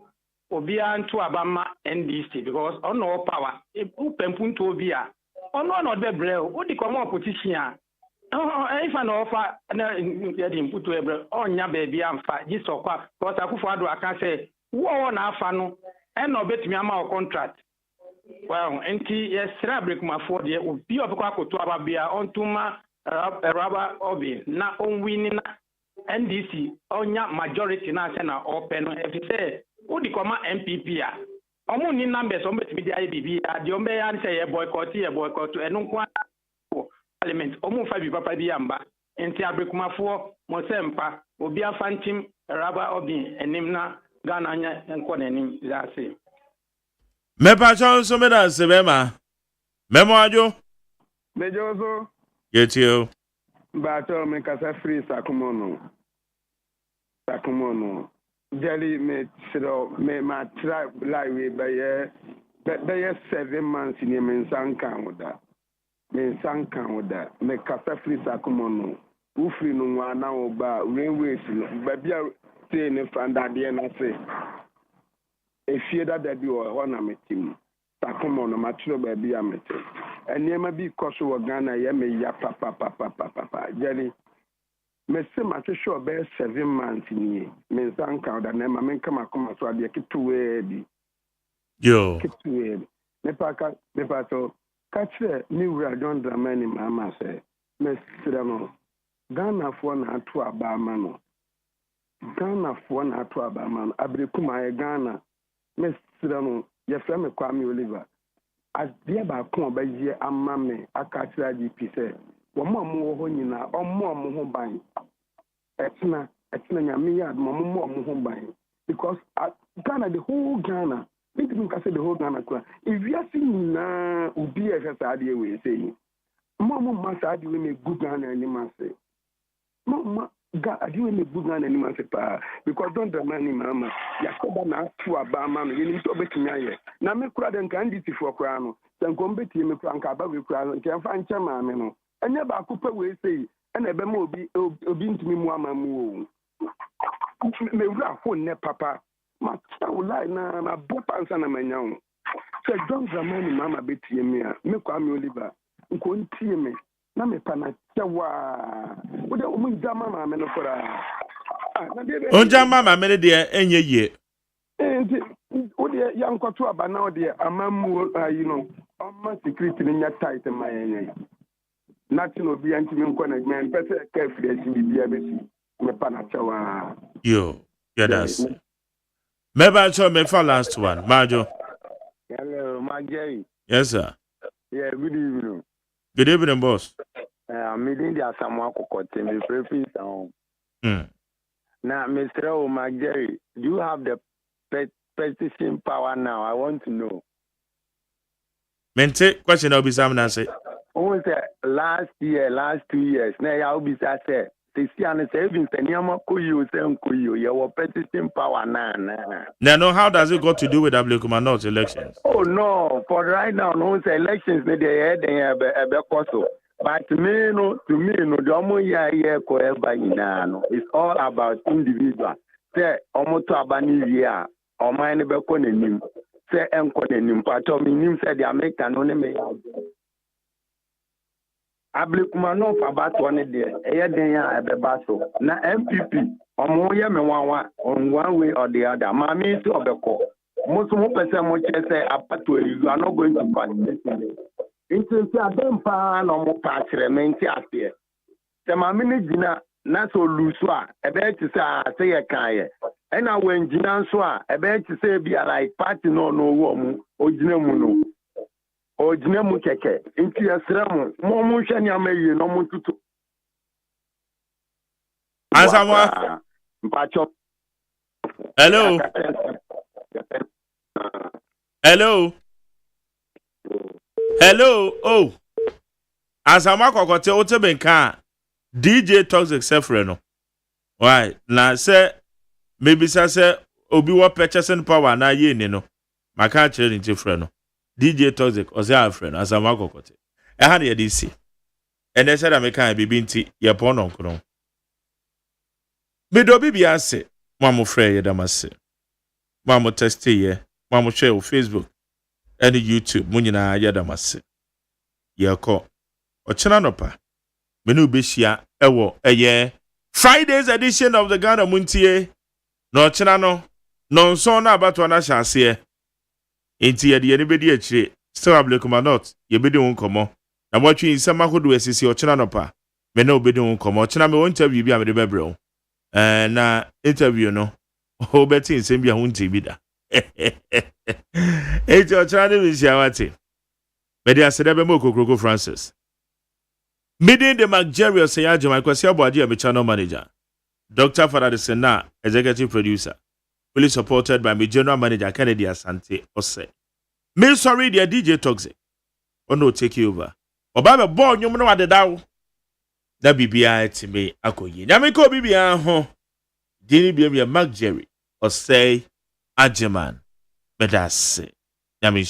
Obia and to Abama NDC, because on no power, if open punto Obia, on no not the brew, what the common petition. If an offer, and put to a on your baby and fat, this or quack, but I can say, war on our funnel, and no bet me a contract. Well, enti yes, break my 4 year will be of Quaco to Ababia on Tuma rubber obi na on winning NDC on your majority national open if you say who the comma MPP only numbers on the IBB the Ombe say a boycott and parliament almost 5 papa diamba enti break my 4 Mosempa will be a phantom rubber obi and Nimna Ghana and Konenim Zasi. Mepa chon so me da se bema. Memo ajo. Mejozo. Get you. Bato me kasa free sakumono. Jelly me siro me ma try live by 7 months in me sankan oda. Me kasa free sakumono. Ufri no wana oba railways ba bia say ne franda de na say. If you that they do a honor meeting, Tacomono, Matro baby, I met it. And never be Koso Ghana, Yame Yapa, Papa, Jelly. Miss Master sure bear 7 months in ye. Miss Uncle, the name I mean come so I keep to wear. Yo, keep to wear. Nepato, catch the new Radon Dramani, Mamma say, Miss Sidamo. Ghana for na to Abamano. Ghana for na to Abaman, Abricuma, Ghana. Miss Sidano, your family Kwame Oliver. As dear Bacon by year and mammy, a catcher GP said, one more honina or more mohobine. Etna, me at more mohobine. Because at Ghana, the whole Ghana, we didn't say the whole Ghana. If you are seeing now, would be as idea we say. Mamma must add you in a good Ghana and you must say. Mamma. God, I do any good man anyone say because don't the money, Mamma. Yakoba na to Abama, you need to bet me. Now, me crowd and candidate for crown, then come bet me crank about with crown, can find chairman. And never Cooper will say, and a bemo be obedient to me, Mamma. Me rough phone, ne papa. My child lie now, my boat answer my young. So don't the money, Mamma, bet me, Kwame Oliver, who couldn't see me. Na me pana chawa ode omunja mama me no kora onja mama me de enye ye ode yankwato aba na ode amamu amma security ni nya tight ma yenye nothing obi anti me nkwa na men pese ka free si bibia besi me pana chawa yo that's maybe show me for last one majo. Hello Majay. Yes sir. Yeah, good evening. Good evening, boss. I'm meeting the Asamoah Kokote, me preface on. Now, Mr. O'Mageri, do you have the petition power now? I want to know. Mente, question I'll be examining. Say. Oh, last 2 years. Now, I'll be say. Even your petition power now. No, how does it got to do with WCOMA elections? Oh no, for right now, no elections they had but to me, the only year it's all about individual. Say almost abani year or mine be konenim. Say enkonenim, but nim say the American only me. Ablikuma about one day, Basso. Na MPP, on one way or the other. Mammy to Obeko. Most person much say apart to you are not going to participate. Into a damn pan or more patch remains here. The Mammy Gina, Naso Luswa, a bed to say a kaya. And I went Gina Swa, a bed to say be a like party no woman or Ginamuno. O jinemu keke inti yasremu mo mu hwanya mayi no mu tutu Asamoah mpacho. Hello oh Asamoah Kokote o te benka DJ Toxic Sefre no why na say maybe say obi wa purchasing power na ye ni no maka chere ni Sefre no DJ Toxic or say our friend as a makokote. I had a DC. And they said I make a baby nti ye pon on kono. Me do bibi ase, mamu frɛ ye damase. Mamu test ye, mamu share on Facebook and YouTube mu nyina ye damase. Ye ko. Ochina nopa. Menu beshia ewo eye Friday's edition of the Ghana Muntie. No ochina no. No so na abato na hyase. Enti ye de anybody achire. Still ablekuma not. Ye bedi won komo. Na watching nsema hodo esisi ochina nopa. Me na obedi won komo. Ochina me won interview bi amede bebre. Na interview no. O beti nsem bi a hunti bi da. Enti ochina de bi siawate. Me de asede be mo kokroko Francis. Meeting the McJerry OSEI AGYEMAN kwasi abodi a channel manager. Dr. Father Sena, executive producer. Fully supported by my general manager Kennedy Asante Ose. Me sorry dear DJ Toxic. Oh no, take you over. Obaba born you know what the dow. Da bibia to me akoyi. Nyame ko bibia ho. Dini bia McJerry OSEI AGYEMAN. Medase. Nyame